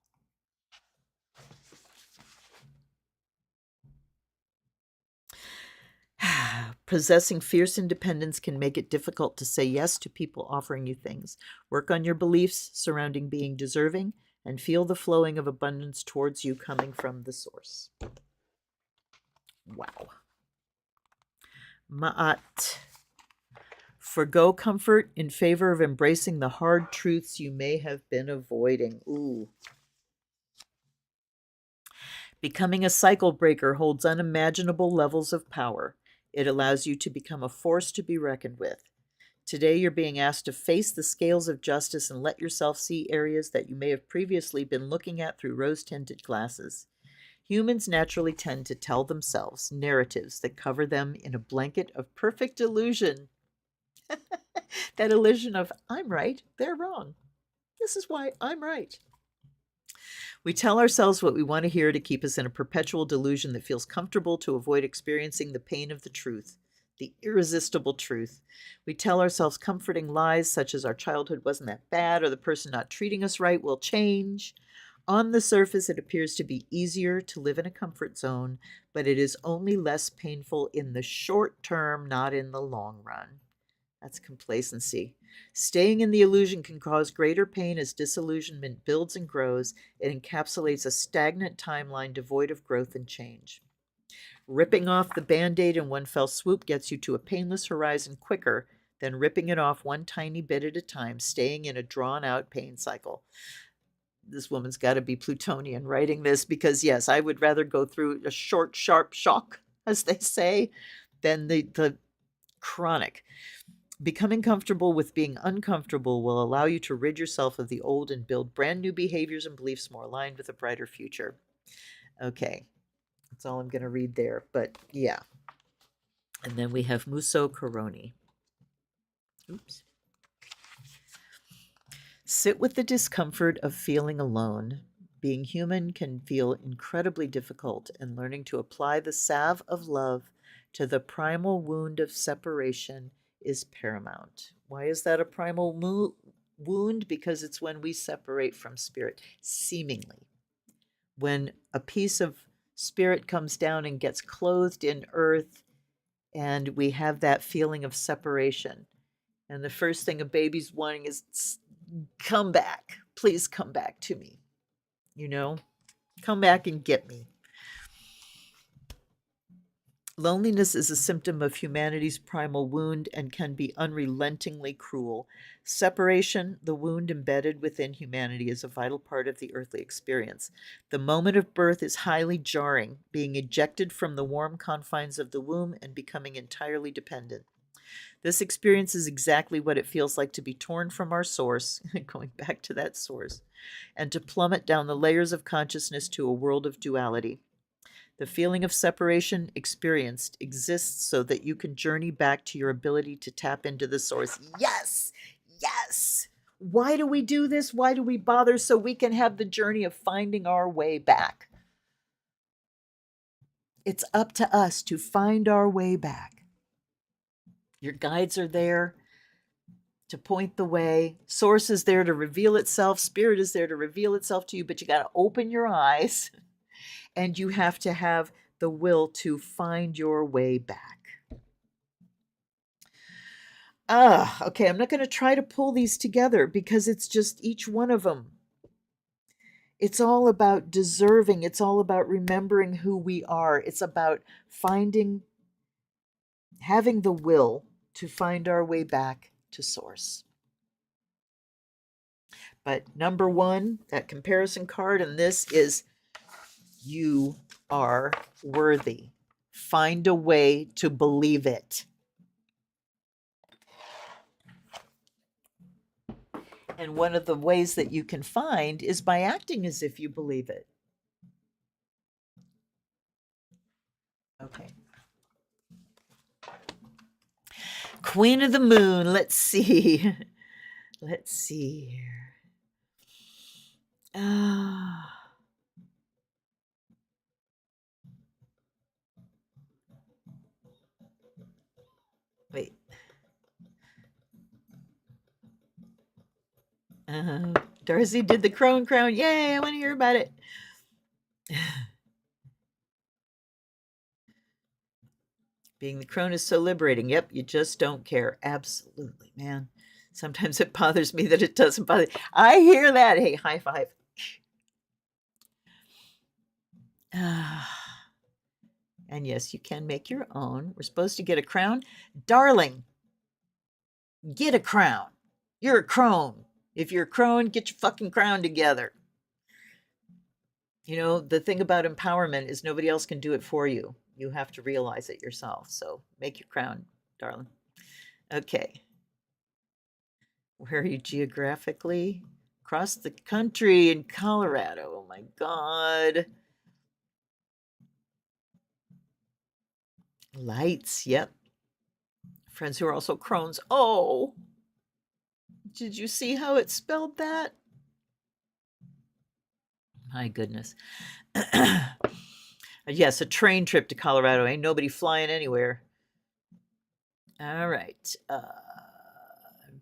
S1: Possessing fierce independence can make it difficult to say yes to people offering you things. Work on your beliefs surrounding being deserving and feel the flowing of abundance towards you coming from the source. Wow. Ma'at. Forgo comfort in favor of embracing the hard truths you may have been avoiding. Ooh. Becoming a cycle breaker holds unimaginable levels of power. It allows you to become a force to be reckoned with. Today, you're being asked to face the scales of justice and let yourself see areas that you may have previously been looking at through rose-tinted glasses. Humans naturally tend to tell themselves narratives that cover them in a blanket of perfect illusion. That illusion of, I'm right, they're wrong. This is why I'm right. We tell ourselves what we want to hear to keep us in a perpetual delusion that feels comfortable to avoid experiencing the pain of the truth, the irresistible truth. We tell ourselves comforting lies such as our childhood wasn't that bad or the person not treating us right will change. On the surface, it appears to be easier to live in a comfort zone, but it is only less painful in the short term, not in the long run. That's complacency. Staying in the illusion can cause greater pain as disillusionment builds and grows. It encapsulates a stagnant timeline devoid of growth and change. Ripping off the Band-Aid in one fell swoop gets you to a painless horizon quicker than ripping it off one tiny bit at a time, staying in a drawn-out pain cycle. This woman's got to be Plutonian writing this because, yes, I would rather go through a short, sharp shock, as they say, than the chronic. Becoming comfortable with being uncomfortable will allow you to rid yourself of the old and build brand new behaviors and beliefs more aligned with a brighter future. Okay, that's all I'm going to read there, but yeah. And then we have Muso Coroni. Oops. Sit with the discomfort of feeling alone. Being human can feel incredibly difficult, and learning to apply the salve of love to the primal wound of separation is paramount. Why is that a primal wound? Because it's when we separate from spirit, seemingly. When a piece of spirit comes down and gets clothed in earth, and we have that feeling of separation. And the first thing a baby's wanting is, come back. Please come back to me. You know, come back and get me. Loneliness is a symptom of humanity's primal wound and can be unrelentingly cruel. Separation, the wound embedded within humanity, is a vital part of the earthly experience. The moment of birth is highly jarring, being ejected from the warm confines of the womb and becoming entirely dependent. This experience is exactly what it feels like to be torn from our source, going back to that source, and to plummet down the layers of consciousness to a world of duality. The feeling of separation experienced exists so that you can journey back to your ability to tap into the source. Yes! Yes! Why do we do this? Why do we bother? So we can have the journey of finding our way back. It's up to us to find our way back. Your guides are there to point the way. Source is there to reveal itself. Spirit is there to reveal itself to you, but you got to open your eyes and you have to have the will to find your way back. Okay, I'm not going to try to pull these together because it's just each one of them. It's all about deserving. It's all about remembering who we are. It's about having the will to find our way back to source. But number one, that comparison card, and this is you are worthy. Find a way to believe it. And one of the ways that you can find is by acting as if you believe it. Okay. Queen of the Moon, let's see. Let's see here. Wait. Darcy did the crown. Yay, I want to hear about it. Being the crone is so liberating. Yep, you just don't care. Absolutely, man. Sometimes it bothers me that it doesn't bother. I hear that. Hey, high five. And yes, you can make your own. We're supposed to get a crown. Darling, get a crown. You're a crone. If you're a crone, get your fucking crown together. You know, the thing about empowerment is nobody else can do it for you. You have to realize it yourself. So make your crown, darling. Okay. Where are you geographically? Across the country in Colorado. Oh my God. Lights. Yep. Friends who are also crones. Oh, did you see how it spelled that? My goodness. Yes, a train trip to Colorado. Ain't nobody flying anywhere. All right.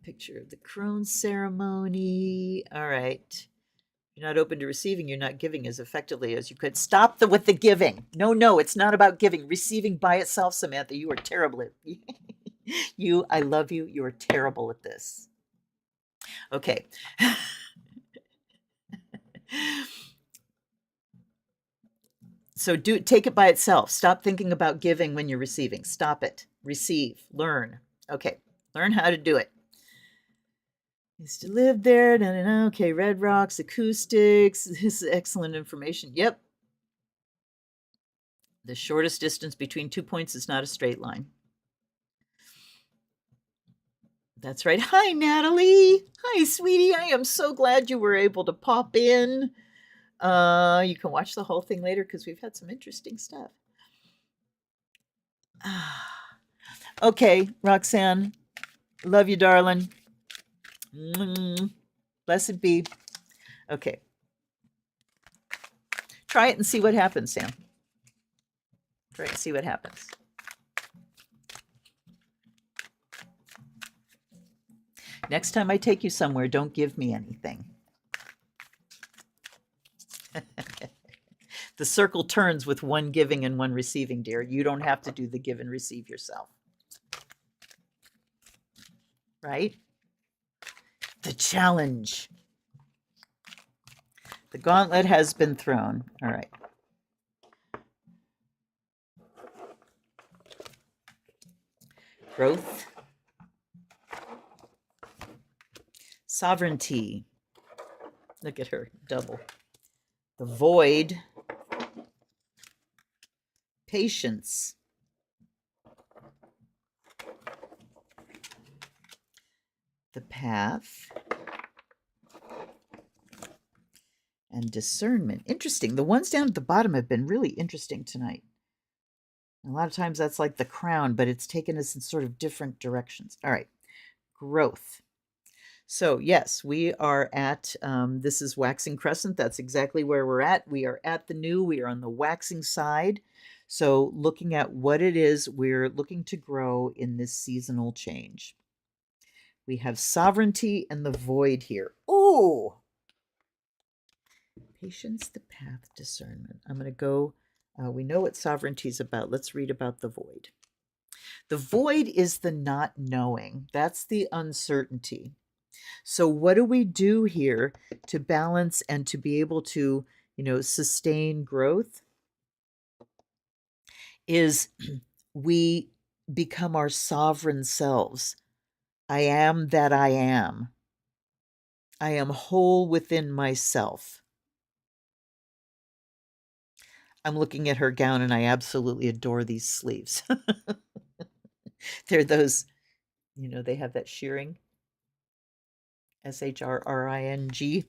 S1: Picture of the crone ceremony. All right. You're not open to receiving. You're not giving as effectively as you could. Stop with the giving. No, it's not about giving. Receiving by itself, Samantha, you are terrible at I love you. You are terrible at this. Okay. So take it by itself. Stop thinking about giving when you're receiving. Stop it. Receive. Learn. Okay. Learn how to do it. Used to live there. Okay. Red Rocks, acoustics. This is excellent information. Yep. The shortest distance between 2 points is not a straight line. That's right. Hi, Natalie. Hi, sweetie. I am so glad you were able to pop in. You can watch the whole thing later because we've had some interesting stuff. Okay, Roxanne. Love you, darling. Blessed be. Okay. Try it and see what happens, Sam. Try it and see what happens. Next time I take you somewhere, don't give me anything. The circle turns with one giving and one receiving, dear. You don't have to do the give and receive yourself. Right? The challenge. The gauntlet has been thrown. All right. Growth. Sovereignty. Look at her, double. The void. Patience. The path. And discernment. Interesting. The ones down at the bottom have been really interesting tonight. A lot of times that's like the crown, but it's taken us in sort of different directions. All right. Growth. So yes, we are at, this is waxing crescent. That's exactly where we're at. We are at the new, we are on the waxing side. So looking at what it is we're looking to grow in this seasonal change. We have sovereignty and the void here. Ooh! Patience, the path, discernment. I'm going to go, we know what sovereignty is about. Let's read about the void. The void is the not knowing. That's the uncertainty. So what do we do here to balance and to be able to, sustain growth? Is we become our sovereign selves. I am that I am. I am whole within myself. I'm looking at her gown and I absolutely adore these sleeves. They're those, they have that shearing. SHRRING.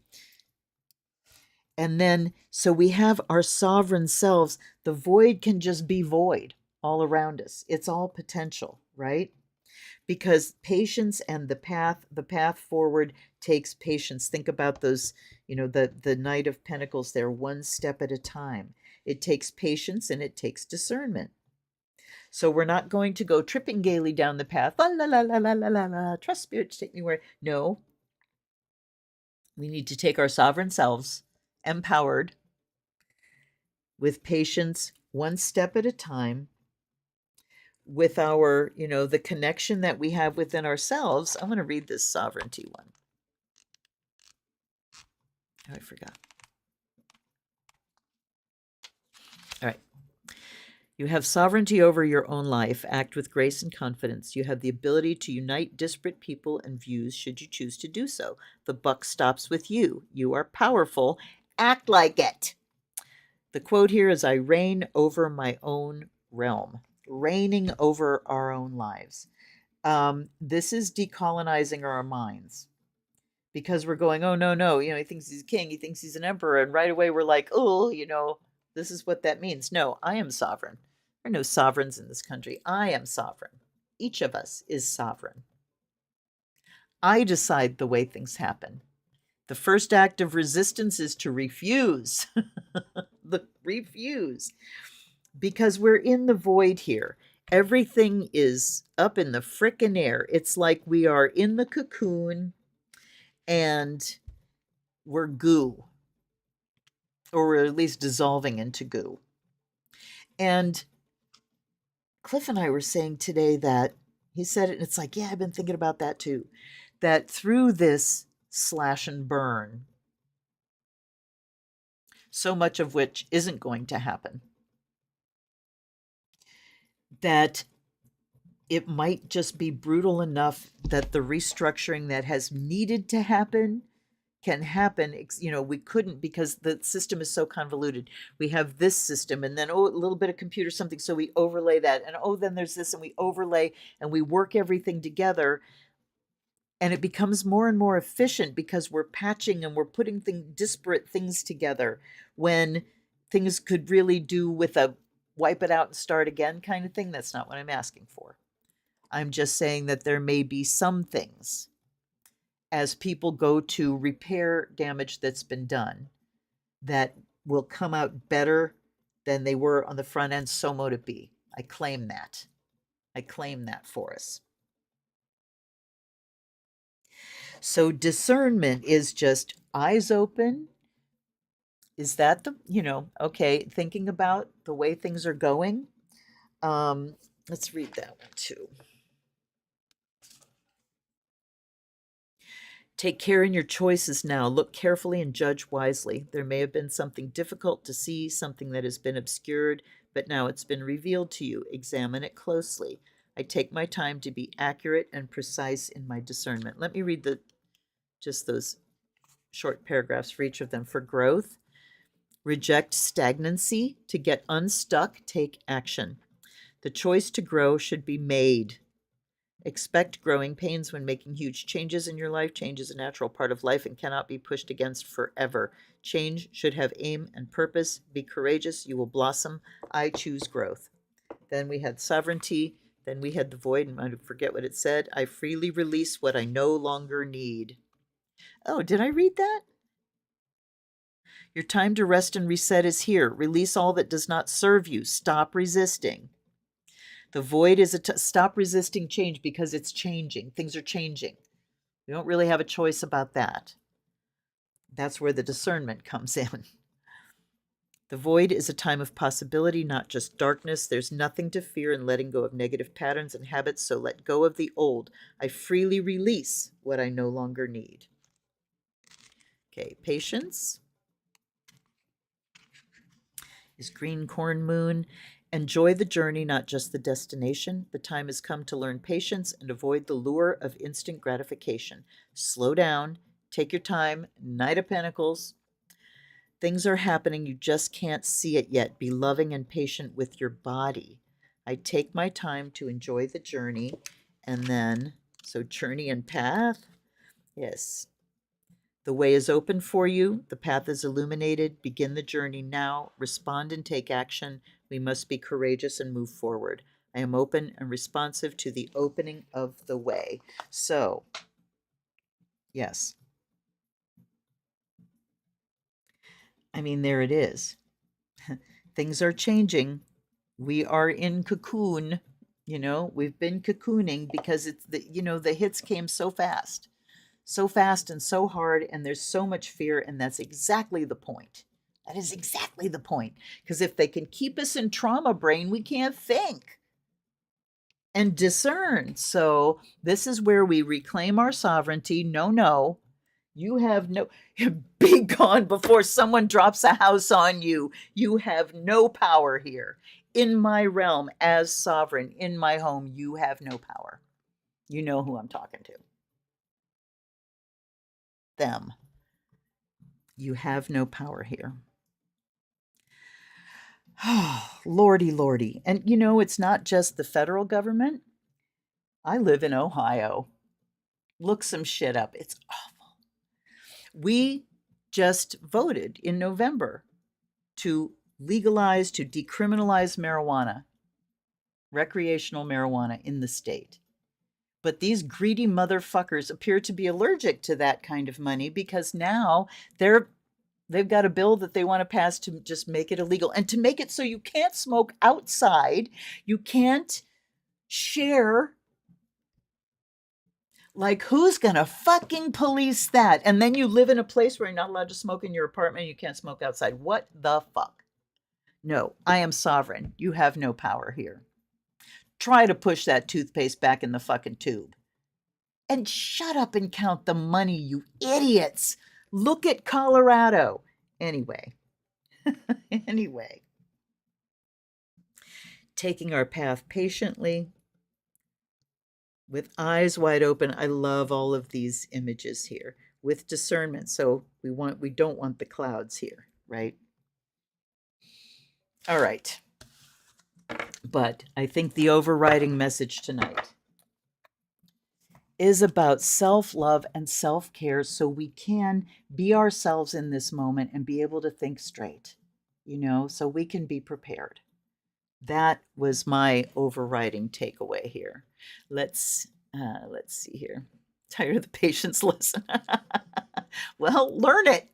S1: And then, so we have our sovereign selves. The void can just be void all around us. It's all potential, right? Because patience and the path forward takes patience. Think about those, the Knight of Pentacles there, one step at a time. It takes patience and it takes discernment. So we're not going to go tripping gaily down the path. La la la la la la la la. Trust spirit to take me where. No. We need to take our sovereign selves, empowered, with patience, one step at a time, with our, the connection that we have within ourselves. I'm going to read this sovereignty one. Oh, I forgot. All right. You have sovereignty over your own life. Act with grace and confidence. You have the ability to unite disparate people and views should you choose to do so. The buck stops with you. You are powerful. Act like it. The quote here is, I reign over my own realm, reigning over our own lives. This is decolonizing our minds, because we're going, oh, no, he thinks he's a king, he thinks he's an emperor. And right away we're like, oh, this is what that means. No, I am sovereign. There are no sovereigns in this country. I am sovereign. Each of us is sovereign. I decide the way things happen. The first act of resistance is to refuse. Refuse. Because we're in the void here. Everything is up in the frickin' air. It's like we are in the cocoon and we're goo. Or we're at least dissolving into goo. And Cliff and I were saying today that he said it, and it's like, yeah, I've been thinking about that too. That through this slash and burn, so much of which isn't going to happen, that it might just be brutal enough that the restructuring that has needed to happen can happen. We couldn't, because the system is so convoluted. We have this system, and then, a little bit of computer something, so we overlay that, and then there's this, and we overlay, and we work everything together, and it becomes more and more efficient because we're patching and we're putting disparate things together, when things could really do with a wipe it out and start again kind of thing. That's not what I'm asking for. I'm just saying that there may be some things, as people go to repair damage that's been done, that will come out better than they were on the front end. So mote it be. I claim that. I claim that for us. So discernment is just eyes open. Is that okay, thinking about the way things are going? Let's read that one too. Take care in your choices now. Look carefully and judge wisely. There may have been something difficult to see, something that has been obscured, but now it's been revealed to you. Examine it closely. I take my time to be accurate and precise in my discernment. Let me read just those short paragraphs for each of them. For growth, reject stagnancy. To get unstuck, take action. The choice to grow should be made. Expect growing pains when making huge changes in your life. Change is a natural part of life and cannot be pushed against forever. Change should have aim and purpose. Be courageous. You will blossom. I choose growth. Then we had sovereignty. Then we had the void, and I forget what it said. I freely release what I no longer need. Oh, did I read that? Your time to rest and reset is here. Release all that does not serve you. Stop resisting. The void is stop resisting change, because it's changing. Things are changing. We don't really have a choice about that. That's where the discernment comes in. The void is a time of possibility, not just darkness. There's nothing to fear in letting go of negative patterns and habits, so let go of the old. I freely release what I no longer need. Okay, patience is green corn moon. Enjoy the journey, not just the destination. The time has come to learn patience and avoid the lure of instant gratification. Slow down, take your time. Knight of Pentacles. Things are happening, you just can't see it yet. Be loving and patient with your body. I take my time to enjoy the journey. And then, so journey and path. Yes. The way is open for you. The path is illuminated. Begin the journey now. Respond and take action. We must be courageous and move forward. I am open and responsive to the opening of the way. So, yes. I mean, there it is. Things are changing. We are in cocoon. We've been cocooning because it's the hits came so fast and so hard, and there's so much fear, and that's exactly the point. That is exactly the point. Because if they can keep us in trauma brain, we can't think and discern. So this is where we reclaim our sovereignty. No, you have no, be gone before someone drops a house on you. You have no power here. in my realm as sovereign, in my home, you have no power. You know who I'm talking to. Them. You have no power here. Lordy, lordy. And you know, it's not just the federal government. I live in Ohio. Look some shit up. It's awful. We just voted in November to legalize, to decriminalize marijuana, recreational marijuana in the state. But these greedy motherfuckers appear to be allergic to that kind of money because now they've got a bill that they want to pass to just make it illegal and to make it so you can't smoke outside, you can't share. Like, who's gonna fucking police that? And then you live in a place where you're not allowed to smoke in your apartment, you can't smoke outside. What the fuck? No, I am sovereign. You have no power here. Try to push that toothpaste back in the fucking tube. And shut up and count the money, you idiots. Look at Colorado. Anyway. Anyway. Taking our path patiently, with eyes wide open. I love all of these images here. With discernment. So we don't want the clouds here, right? All right. But I think the overriding message tonight is about self-love and self-care so we can be ourselves in this moment and be able to think straight, you know, so we can be prepared. That was my overriding takeaway here. Let's see here. Tired of the patience lesson. Well, learn it.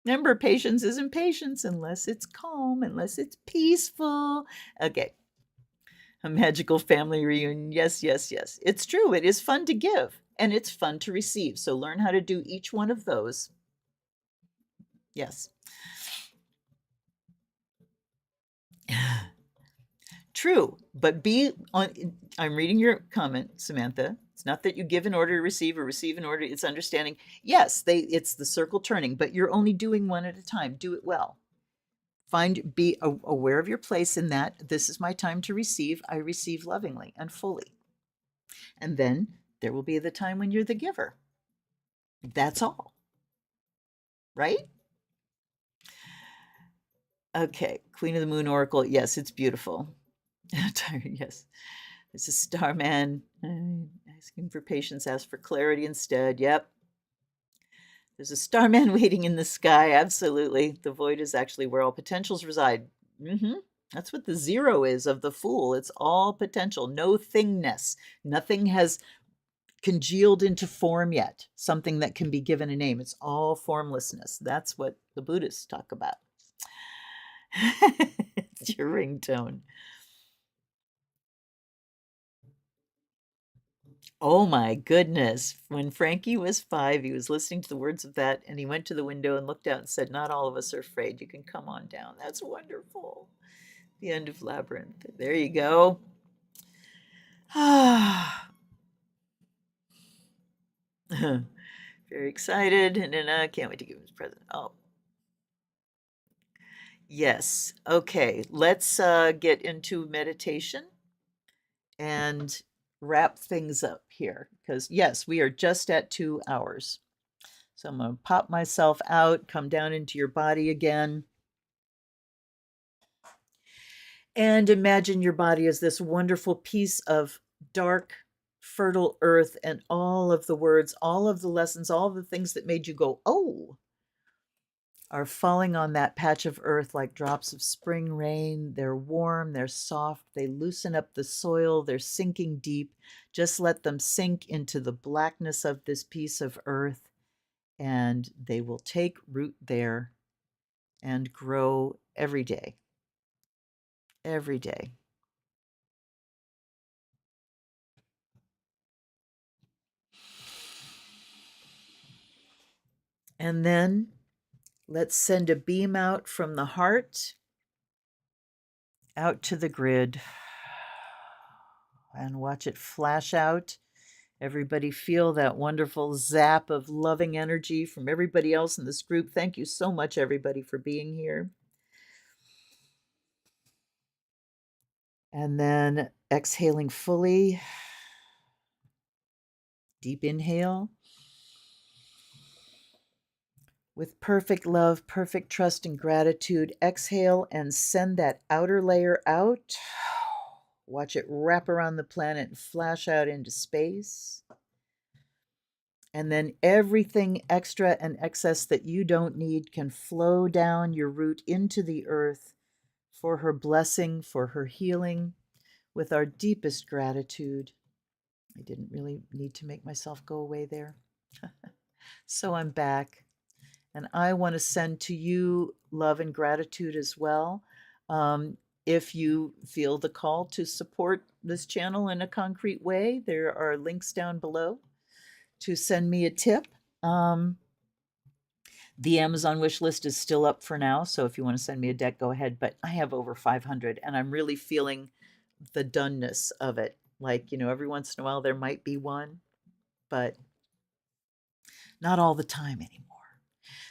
S1: Remember, patience isn't patience unless it's calm, unless it's peaceful. Okay. A magical family reunion. Yes, yes, yes. It's true. It is fun to give and it's fun to receive. So learn how to do each one of those. Yes. True, but I'm reading your comment, Samantha. It's not that you give in order to receive or receive in order, it's understanding. Yes, it's the circle turning, but you're only doing one at a time. Do it well. Be aware of your place in that. This is my time to receive. I receive lovingly and fully. And then there will be the time when you're the giver. That's all. Right? Okay, Queen of the Moon Oracle. Yes, it's beautiful. Yes. There's a starman asking for patience, ask for clarity instead. Yep. There's a starman waiting in the sky. Absolutely. The void is actually where all potentials reside. That's what the zero is of the Fool. It's all potential, no thingness. Nothing has congealed into form yet, something that can be given a name. It's all formlessness. That's what the Buddhists talk about. It's your ringtone. Oh my goodness. When Frankie was 5, he was listening to the words of that, and he went to the window and looked out and said, "Not all of us are afraid. You can come on down." That's wonderful. The end of Labyrinth. There you go. Very excited. And then I can't wait to give him his present. Oh. Yes. Okay. Let's get into meditation and wrap things up here, because yes, we are just at 2 hours. So I'm going to pop myself out, come down into your body again. And imagine your body as this wonderful piece of dark, fertile earth, and all of the words, all of the lessons, all of the things that made you go, oh, are falling on that patch of earth like drops of spring rain. They're warm, they're soft, they loosen up the soil, they're sinking deep. Just let them sink into the blackness of this piece of earth, and they will take root there and grow every day. Every day. And then let's send a beam out from the heart out to the grid and watch it flash out. Everybody feel that wonderful zap of loving energy from everybody else in this group. Thank you so much, everybody, for being here. And then exhaling fully. Deep inhale. With perfect love, perfect trust, and gratitude, exhale and send that outer layer out. Watch it wrap around the planet and flash out into space. And then everything extra and excess that you don't need can flow down your root into the earth for her blessing, for her healing, with our deepest gratitude. I didn't really need to make myself go away there. So I'm back. And I want to send to you love and gratitude as well. If you feel the call to support this channel in a concrete way, there are links down below to send me a tip. The Amazon wish list is still up for now, so if you want to send me a deck, go ahead. But I have over 500, and I'm really feeling the doneness of it. Like, every once in a while there might be one, but not all the time anymore.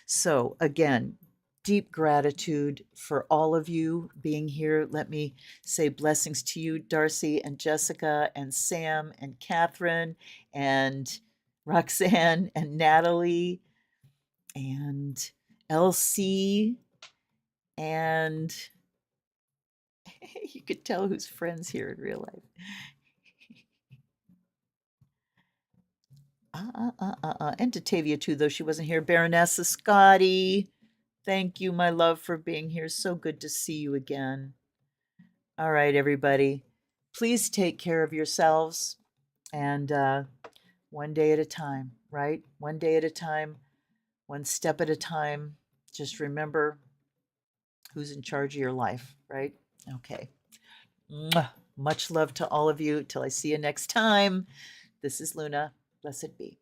S1: So again, deep gratitude for all of you being here. Let me say blessings to you, Darcy and Jessica and Sam and Catherine and Roxanne and Natalie and Elsie, and you could tell who's friends here in real life. And to Tavia too, though she wasn't here. Baronessa Scotty, thank you, my love, for being here. So good to see you again. All right, everybody. Please take care of yourselves, and one day at a time, right? One day at a time, one step at a time. Just remember who's in charge of your life, right? Okay. Mwah. Much love to all of you. Till I see you next time. This is Luna. Blessed be.